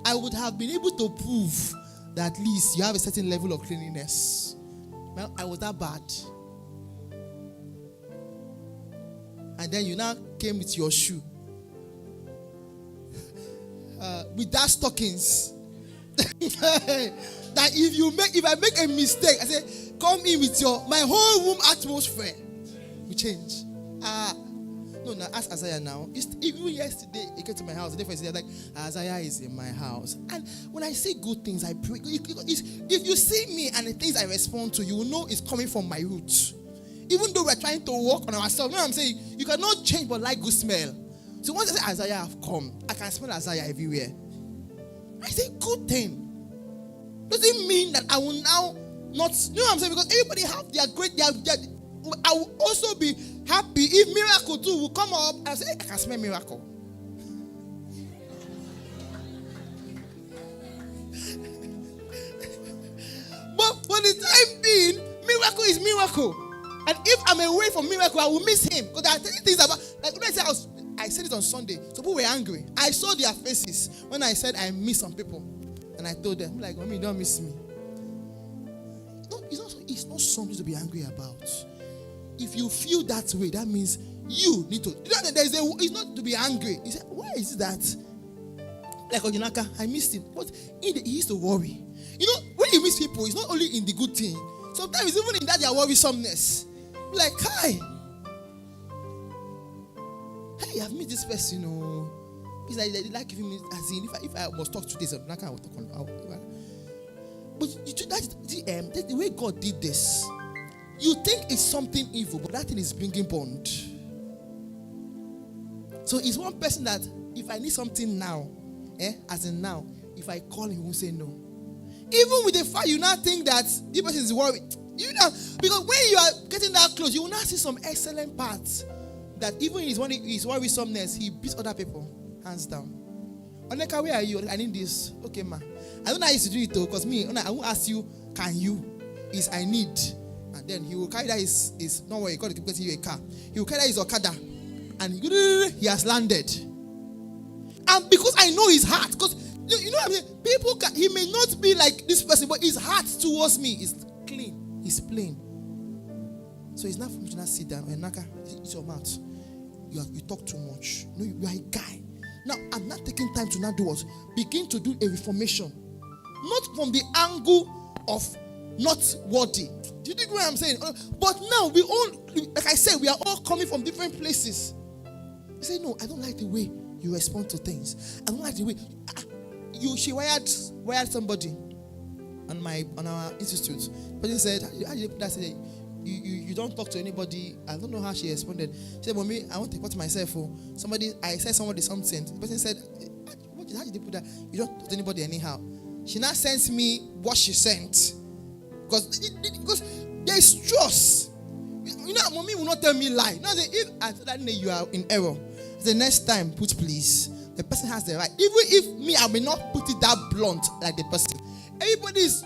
I would have been able to prove that at least you have a certain level of cleanliness. Well, I was that bad. And then you now came with your shoe. With that stockings. That if I make a mistake, I say, come in with my whole room atmosphere will change. No, ask Isaiah now. Even yesterday, he came to my house. The day before, he said, like, Isaiah is in my house. And when I say good things, I pray. If you see me and the things I respond to, you will know it's coming from my roots. Even though we're trying to work on ourselves, you know what I'm saying? You cannot change but like good smell. So once I say Isaiah have come, I can smell Isaiah everywhere. I say good thing. Doesn't mean that I will now not, you know what I'm saying? Because everybody have their great, I will also be happy if miracle too will come up and say, I can smell miracle. But for the time being, miracle is miracle. And if I'm away from miracle, I will miss him. Because there are things about, like when I said it on Sunday, so people were angry. I saw their faces when I said I miss some people. And I told them, like, mommy, don't miss me. No, it's not something to be angry about. If you feel that way, that means you need to. It's not to be angry. He said, why is that? Like Ojinaka, I missed him. But he used to worry. You know, when you miss people, it's not only in the good thing. Sometimes even in that their worrisomeness. Like, hi. Hey, I've met this person, you know. It's like they like giving me, as in, if I must talk to this, I will talk on. But that's the way God did this. You think it's something evil, but that thing is bringing bond. So it's one person that if I need something now, as in now, if I call him, he won't say no. Even with the fact you now think that the person is worried, because when you are getting that close, you will now see some excellent parts that even in his worrisomeness, he beats other people hands down. Oneka, where are you? I need this. Okay, ma. I don't know how you to do it though, because I won't ask you, can you? Is I need. And then he will carry that his don't worry, God will keep getting you a car. He will carry that his Okada. And he has landed. And because I know his heart, because you know what I mean? He may not be like this person, but his heart towards me is clean. It's plain. So it's not for me to not sit down. Naka, it's your mouth. You talk too much. No, you are a guy. Now, I'm not taking time to not do what? Begin to do a reformation. Not from the angle of not worthy. Do you think what I'm saying? But now, we all, like I said, we are all coming from different places. You say, no, I don't like the way you respond to things. I don't like the way. She wired somebody on our institute. The person said, how did you put that? Said, you don't talk to anybody. I don't know how she responded. She said, Mommy, I want to report myself. I said somebody something. The person said, how did you put that? You don't talk to anybody anyhow. She now sends me what she sent. Because there is trust. Mommy will not tell me lie. Now, if I tell that you are in error, the next time, put please. The person has the right. Even if me, I may not put it that blunt like the person. Everybody's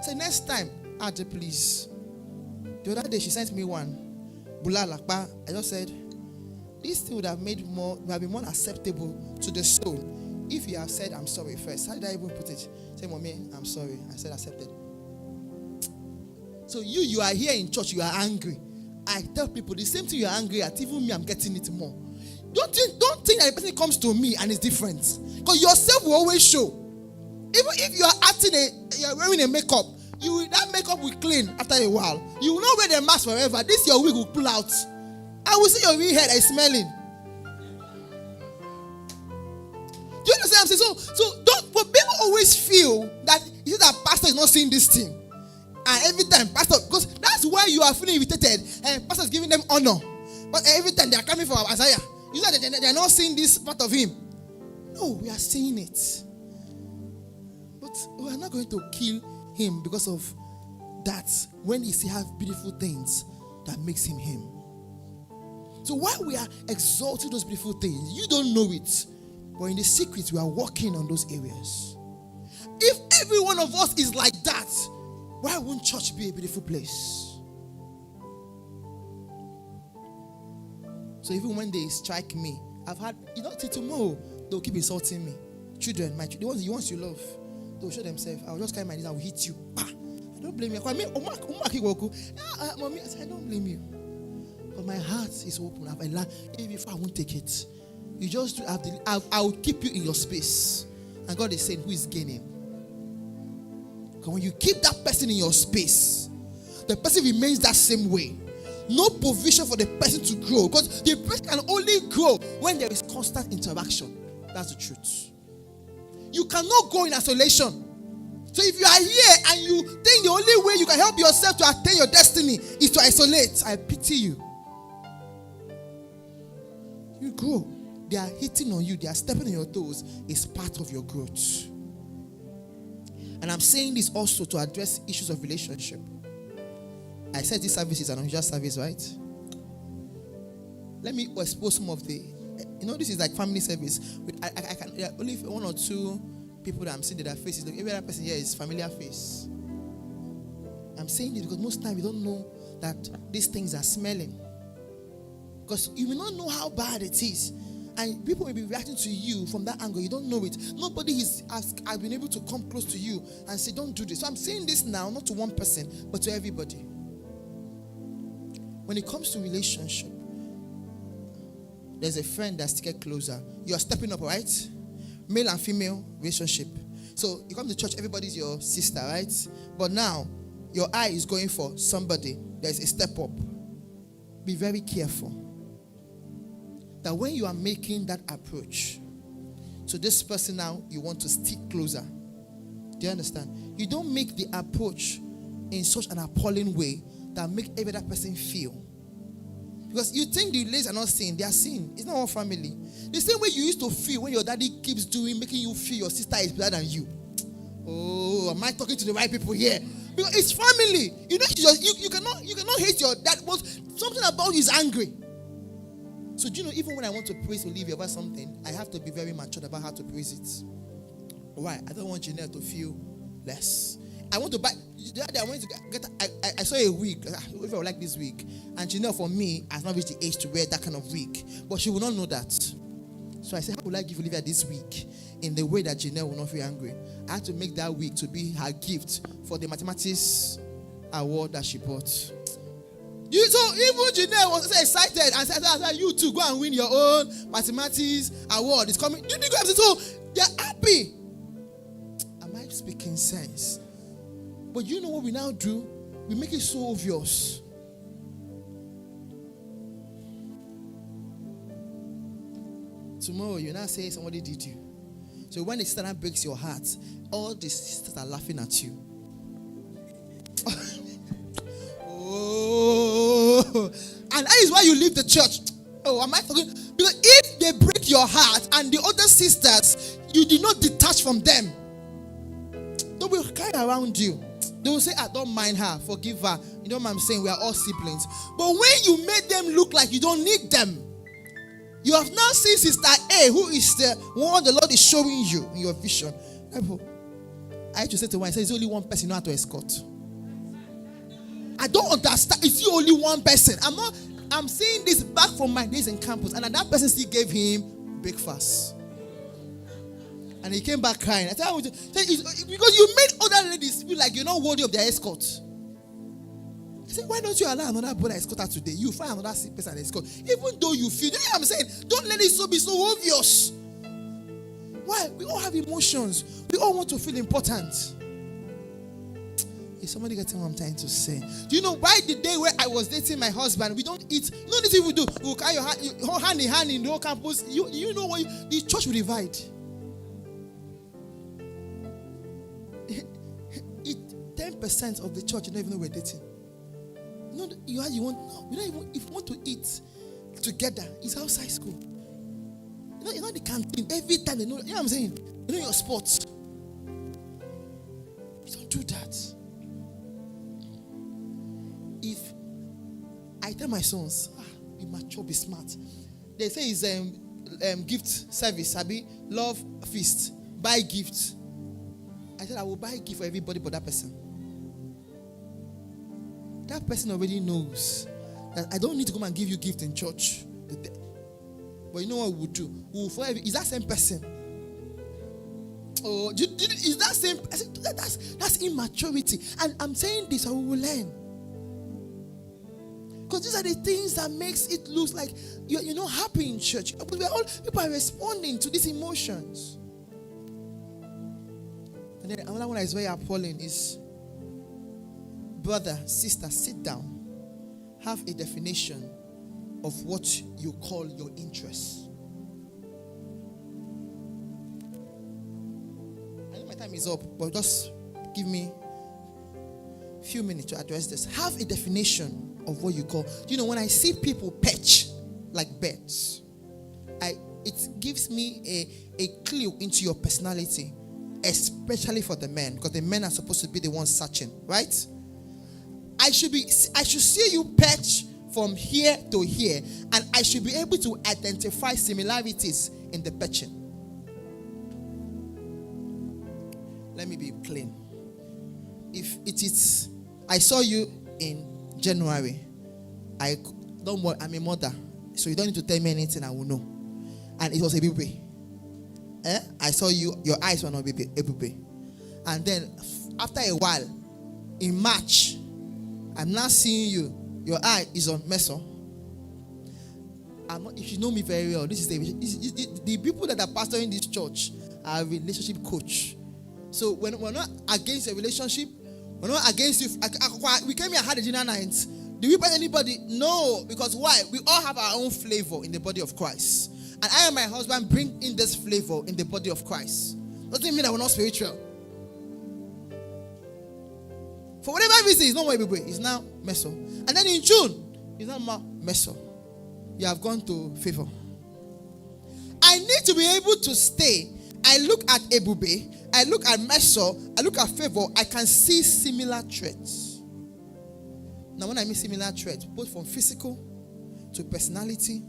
say next time, add please. The other day she sent me one. Bulalakpa. I just said, this thing would have been more acceptable to the soul if you have said I'm sorry first. How did I even put it? Say, Mommy, I'm sorry. I said accepted. So you are here in church, you are angry. I tell people the same thing you are angry at, even me, I'm getting it more. Don't think that the person comes to me and it's different. Because yourself will always show. Even if you are you're wearing a makeup, that makeup will clean after a while. You will not wear the mask forever. This your wig will pull out. I will see your real hair is smelling. Do you understand what I'm saying? So don't. But people always feel that you see that pastor is not seeing this thing, and every time pastor, because that's why you are feeling irritated, and pastor is giving them honor, but every time they are coming for Isaiah, you know that they are not seeing this part of him. No, we are seeing it, but we are not going to kill him because of that. When he still have beautiful things that makes him him. So while we are exalting those beautiful things, you don't know it, but in the secret we are working on those areas. If every one of us is like that, why won't church be a beautiful place? So even when they strike me, I've had, till tomorrow they'll keep insulting me. Children, the ones you love, they'll show themselves. I'll just carry my knees, I will hit you. I don't blame you. Mommy, I said, I don't blame you. But my heart is open. If I won't take it, you just have I will keep you in your space. And God is saying, who is gaining? Because when you keep that person in your space, the person remains that same way. No provision for the person to grow. Because the person can only grow when there is constant interaction. That's the truth. You cannot go in isolation. So if you are here and you think the only way you can help yourself to attain your destiny is to isolate, I pity you. You grow. They are hitting on you. They are stepping on your toes. It's part of your growth. And I'm saying this also to address issues of relationship. I said this service is an unusual service, right? Let me expose some of the... this is like family service. I can only one or two people that I'm seeing that their faces. Every other person here is familiar face. I'm saying this because most times we don't know that these things are smelling. Because you will not know how bad it is. And people will be reacting to you from that angle. You don't know it. Nobody has been able to come close to you and say, don't do this. So I'm saying this now, not to one person, but to everybody. When it comes to relationship, there's a friend that's to get closer. You are stepping up, right? Male and female relationship. So you come to church, everybody's your sister, right? But now, your eye is going for somebody. There's a step up. Be very careful. That when you are making that approach to this person now, you want to stick closer. Do Do you understand? You don't make the approach in such an appalling way that make every other person feel. Because you think the ladies are not sin, they are sin. It's not one family. The same way you used to feel when your daddy keeps doing, making you feel your sister is better than you. Oh, am I talking to the right people here? Because it's family. You know, you cannot hate your dad, but something about you is angry. So do you know, even when I want to praise Olivia about something, I have to be very mature about how to praise it. Why? I don't want Janelle to feel less. I want to buy. The other day I wanted to get. I saw a wig. If I would like this wig, and Janelle for me has not reached the age to wear that kind of wig, but she will not know that. So I said, how would I give Olivia this wig in the way that Janelle will not feel angry? I had to make that wig to be her gift for the mathematics award that she bought. So even Janelle was so excited and said, you too, go and win your own mathematics award. It's coming. You think so? They're happy. Am I speaking sense? But you know what we now do? We make it so obvious. Tomorrow you now say somebody did you. So when the sister breaks your heart, all the sisters are laughing at you. Oh, and that is why you leave the church. Oh, am I talking? Because if they break your heart and the other sisters, you did not detach from them, they will cry around you. They will say, I don't mind her, forgive her. You know what I'm saying? We are all siblings. But when you made them look like you don't need them, you have now seen Sister A, who is the one the Lord is showing you in your vision. I had to say to one, I said, it's only one person you know how to escort. I don't understand. It's only one person. I'm saying this back from my days in campus, and that person still gave him breakfast. And he came back crying. I said, because you made other ladies feel like you're not worthy of their escort. I said, why don't you allow another brother escort her today? You find another person escort. Even though you feel, you know what I'm saying? Don't let it be so obvious. Why? We all have emotions. We all want to feel important. Is somebody getting what I'm trying to say? Do you know why the day where I was dating my husband, we don't eat? You know this thing we do? We'll carry your hand in hand in the whole campus. You know what? The church will divide. 10% of the church, you don't even know we're dating. No, if you want to eat together, it's outside school. You know the canteen. Every time they know, you know what I'm saying? You know your sports. You don't do that. If I tell my sons, be mature, be smart. They say it's gift service, Abi, love feast, buy gifts. I said I will buy a gift for everybody but that person. That person already knows that I don't need to come and give you gift in church. But you know what we will do? We will forever. Is that same person? Oh, is that same? I said that's immaturity. And I'm saying this, and we will learn. Because these are the things that makes it look like you're not happy in church. People are responding to these emotions. And then another one that is very appalling is, brother, sister, sit down. Have a definition of what you call your interests. I know my time is up, but just give me a few minutes to address this. Have a definition of what you call. You know, when I see people perch like birds, it gives me a clue into your personality. Especially for the men, because the men are supposed to be the ones searching, right? I should see you perch from here to here, and I should be able to identify similarities in the perching. Let me be clean. If it is, I saw you in January. Don't worry, I'm a mother, so you don't need to tell me anything. I will know. And it was a baby. I saw you, your eyes were not a baby. And then after a while, in March, I'm now seeing you, your eye is on Meso. If you know me very well, this is the people that are pastoring this church are a relationship coach. So when we're not against a relationship, we're not against you. We came here and had a dinner night. Do we buy anybody? No, because why? We all have our own flavor in the body of Christ. And I and my husband bring in this flavor in the body of Christ. Doesn't mean that we're not spiritual. For whatever reason, it's no more Ebube, it's now Meso. And then in June, it's not more Meso. You have gone to favor. I need to be able to stay. I look at Ebube, I look at Meso, I look at favor, I can see similar traits. Now, when I mean similar traits, both from physical to personality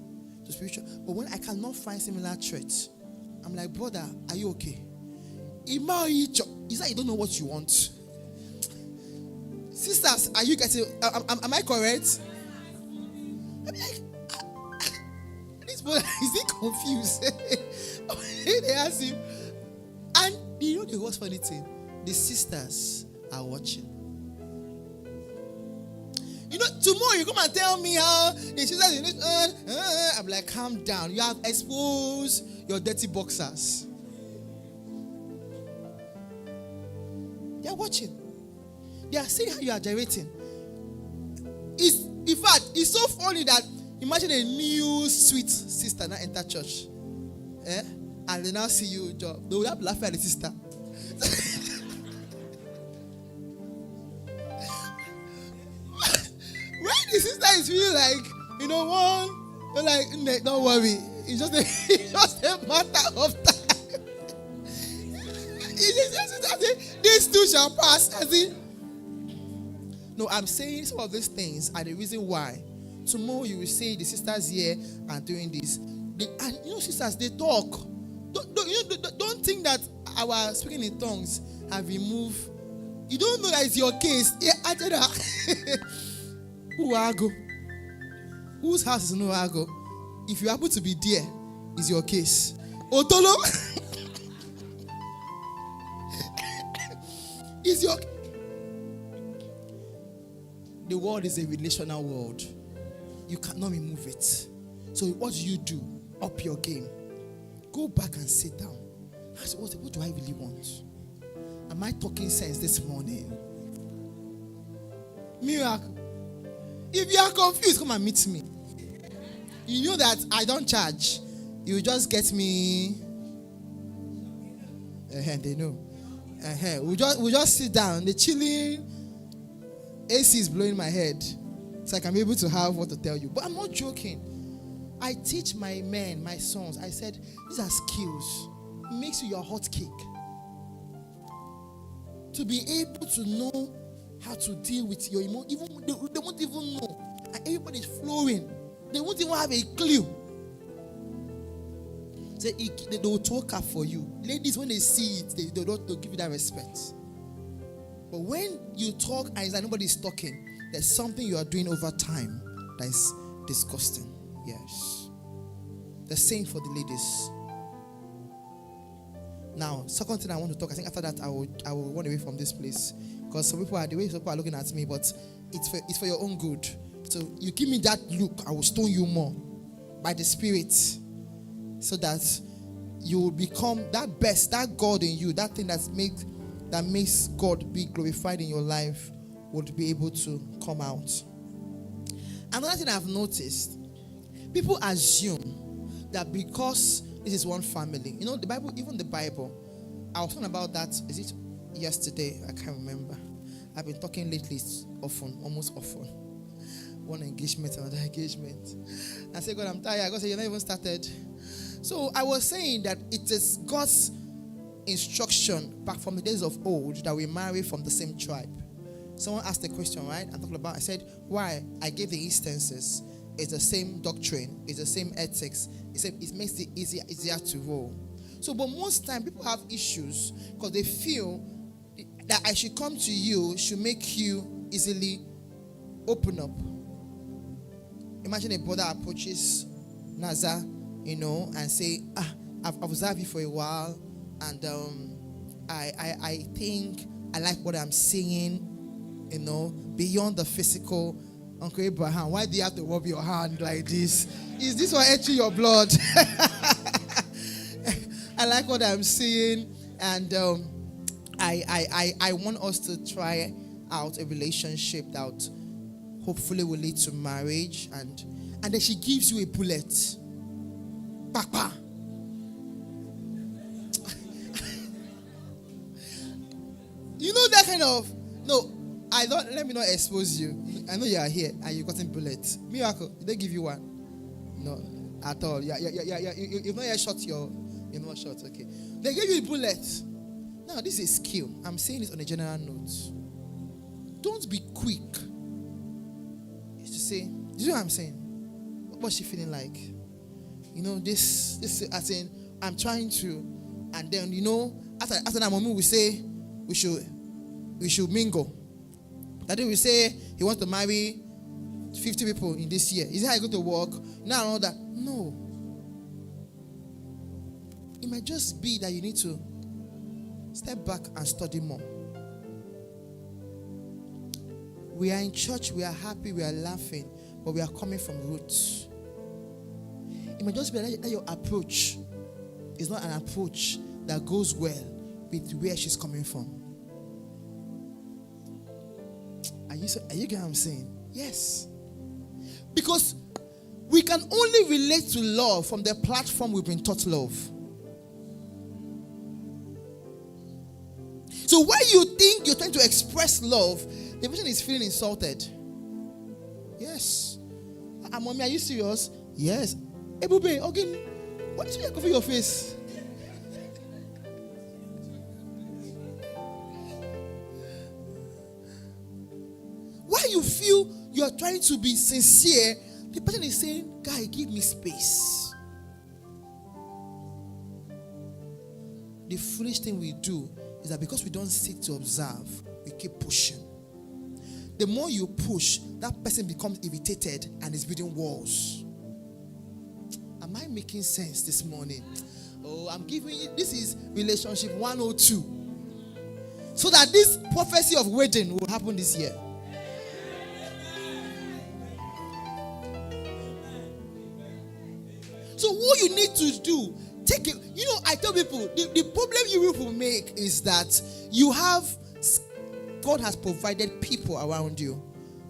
to spiritual, but when I cannot find similar traits, I'm like, brother, are you okay? Is that you don't know what you want? Sisters, are you getting? Am I correct? I'm like, this boy, is he confused? They ask him, and you know the most funny thing, the sisters are watching. You know, tomorrow you come and tell me how the sisters. I'm like, calm down. You have exposed your dirty boxers. They are watching. They are seeing how you are gyrating. In fact, it's so funny that imagine a new sweet sister now enter church. And they now see you, job. They will have laughing at the sister. When the sister is feeling like, you know, one, they're like, don't worry. It's just a matter of time. These two shall pass. As in, no, I'm saying some of these things are the reason why. Tomorrow you will see the sisters here and doing this. And you know, sisters, they talk. Don't think that our speaking in tongues have removed. You don't know that it's your case. Who are go? Whose house is no ago? If you happen to be there, it's your case. Otolo is your. The world is a relational world. You cannot remove it. So what do? Up your game. Go back and sit down. Ask, what do I really want? Am I talking sense this morning? Miracle. If you are confused, come and meet me. You know that I don't charge. You just get me. They know. We just sit down. The chilling AC is blowing my head, so I can be able to have what to tell you. But I'm not joking. I teach my men, my sons. I said, these are skills. It makes you your hot cake. To be able to know how to deal with your emotions. Even they won't even know. And everybody's flowing. They won't even have a clue. So they will talk up for you. Ladies, when they see it, they don't give you that respect. But when you talk and it's like nobody's talking, there's something you are doing over time that is disgusting. Yes. The same for the ladies. Now, second thing I want to talk, I think after that I will run away from this place. Because the way some people are looking at me, but it's for your own good. So you give me that look, I will stone you more by the Spirit. So that you will become that best, that God in you, that thing that makes God be glorified in your life would be able to come out. Another thing I've noticed, people assume that because this is one family, you know, the Bible, even the Bible, I was talking about that, is it yesterday? I can't remember. I've been talking lately often, almost often. One engagement, another engagement. I say, God, I'm tired. God said, you're not even started. So I was saying that it is God's instruction back from the days of old that we marry from the same tribe. Someone asked the question, right? I'm talking about, I said, why? I gave the instances. It's the same doctrine. It's the same ethics. It makes it easier to roll. So, but most time people have issues because they feel that I should come to you should make you easily open up. Imagine a brother approaches Naza, and say, I've observed you for a while, and I think I like what I'm seeing, beyond the physical. Uncle Abraham, why do you have to rub your hand like this? Is this what entering your blood? I like what I'm seeing, and I want us to try out a relationship that hopefully will lead to marriage, and then she gives you a bullet. Papa. You know that kind of, no, I don't. Let me not expose you. I know you are here and you gotten bullets. Miracle, did they give you one? No, at all. Yeah. You've not yet shot your. You're not shot. Okay. They gave you the bullet. Now this is a skill. I'm saying this on a general note. Don't be quick. It's to say, do you know what I'm saying? What's she feeling like? You know, this as in I'm trying to, and then after that moment we say we should mingle. That day we say he wants to marry 50 people in this year. Is it how you go to work? Now all that. No. It might just be that you need to step back and study more. We are in church, we are happy, we are laughing, but we are coming from roots. It might just be that your approach is not an approach that goes well with where she's coming from. Are you getting what I'm saying? Yes. Because we can only relate to love from the platform we've been taught love. So when you think you're trying to express love, the person is feeling insulted. Yes. Mommy, are you serious? Yes. Hey, Bube, again, what did you cover your face? Why you feel you're trying to be sincere, the person is saying, guy, give me space. The foolish thing we do is that because we don't sit to observe, we keep pushing. The more you push, that person becomes irritated and is building walls. Am I making sense this morning? Oh, I'm giving you, this is relationship 102. So that this prophecy of wedding will happen this year. So what you need to do, take it. I tell people, the problem you will make is that God has provided people around you.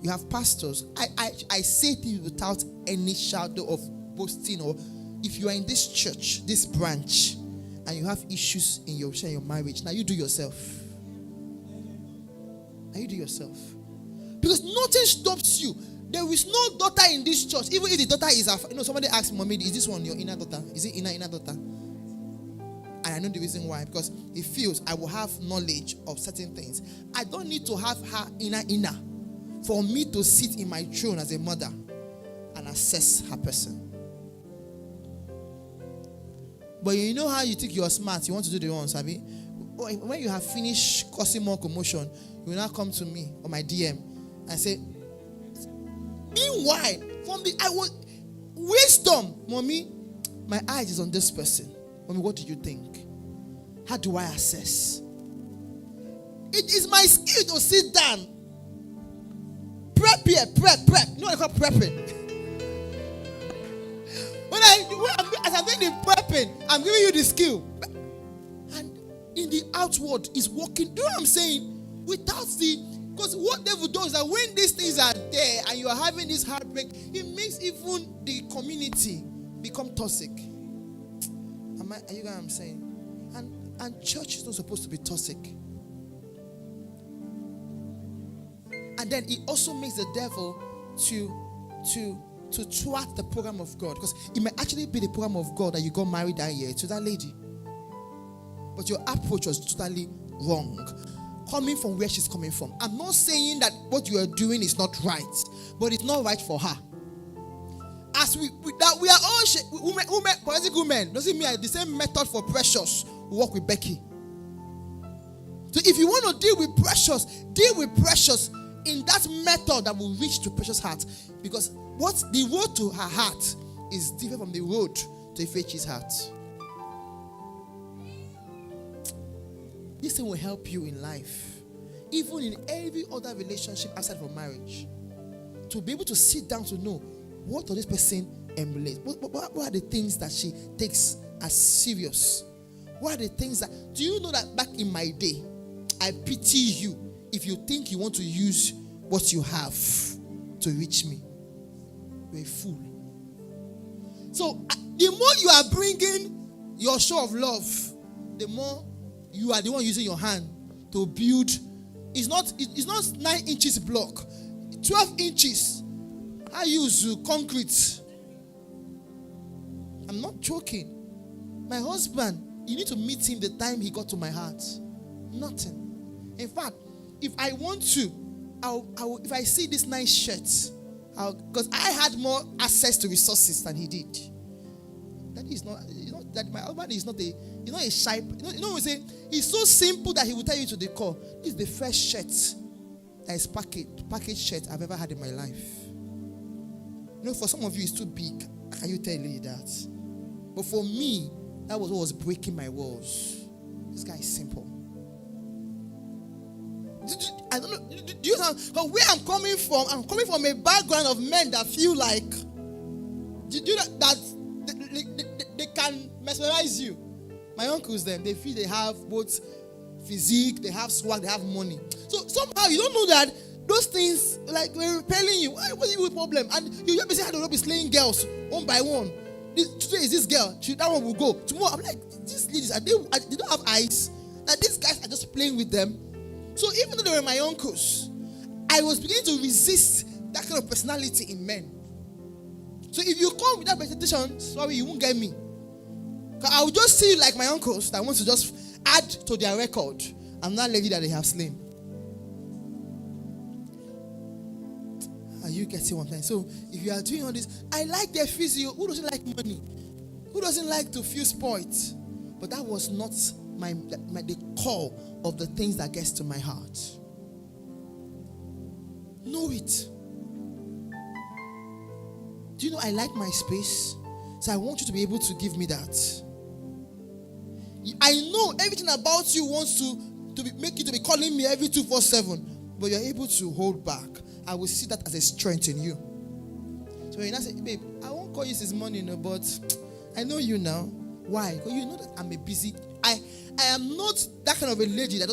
You have pastors. I say things without any shadow of boasting. Or if you are in this church, this branch, and you have issues in your marriage, now you do yourself. Now you do yourself. Because nothing stops you. There is no daughter in this church. Even if the daughter is somebody asked Mommy, is this one your inner daughter? Is it inner daughter? And I know the reason why. Because it feels I will have knowledge of certain things. I don't need to have her inner for me to sit in my throne as a mother and assess her person. But you know how you think you're smart, you want to do the ones, Sabi? When you have finished causing more commotion, you will now come to me or my DM and say, meanwhile, wisdom, Mommy, my eyes is on this person. Mommy, what do you think? How do I assess? It is my skill to sit down. Prep. You know what I call prepping? As I'm doing the prepping, I'm giving you the skill. And in the outward is working. Do you know what I'm saying? Because what devil does is that when these things are there and you are having this heartbreak, it makes even the community become toxic. Are you what I'm saying? And church is not supposed to be toxic. And then it also makes the devil to thwart the program of God. Because it may actually be the program of God that you got married that year to that lady. But your approach was totally wrong. Coming from where she's coming from. I'm not saying that what you are doing is not right. But it's not right for her. As we are all women, political women, doesn't mean the same method for Precious will work with Becky. So if you want to deal with Precious in that method that will reach to Precious' heart. Because the road to her heart is different from the road to Ifechi's heart. This thing will help you in life. Even in every other relationship outside of marriage. To be able to sit down to know, what does this person emulate? What are the things that she takes as serious? What are the things that... Do you know that back in my day, I pity you if you think you want to use what you have to reach me. You're a fool. So, the more you are bringing your show of love, the more you are the one using your hand to build It's not 9 inches block, 12 inches. I use concrete. I'm not joking. My husband, you need to meet him the time he got to my heart. Nothing. In fact, if I want to, if I see this nice shirt, because I had more access to resources than he did. That is not, that my husband is not a shy. We say it's so simple that he will tell you to the core. This is the first shirt that is packaged shirt I've ever had in my life. For some of you it's too big. Can you tell you that? But for me, that was what was breaking my walls. This guy is simple. I don't know. Do you know where I'm coming from? I'm coming from a background of men that feel like that they can mesmerize you. My uncles, them, they feel they have both physique, they have swag, they have money. So somehow you don't know that those things like were repelling you. What's the problem? And you just say, I don't be slaying girls one by one. Today is this girl. That one will go. Tomorrow, I'm like, these ladies, they don't have eyes. And these guys are just playing with them. So even though they were my uncles, I was beginning to resist that kind of personality in men. So if you come with that presentation, sorry, you won't get me. I will just see you like my uncles that want to just add to their record. I'm not lady that they have slain. Are you getting what I'm saying? So if you are doing all this, I like their physio. Who doesn't like money? Who doesn't like to feel spoiled? But that was not the core of the things that gets to my heart. Know it. Do you know I like my space? So I want you to be able to give me that. I know everything about you wants to make you to be calling me every 247, but you're able to hold back. I will see that as a strength in you. So when I say, babe, I won't call you this morning, but I know you now. Why? Because you know that I'm a busy. I am not that kind of a lady that doesn't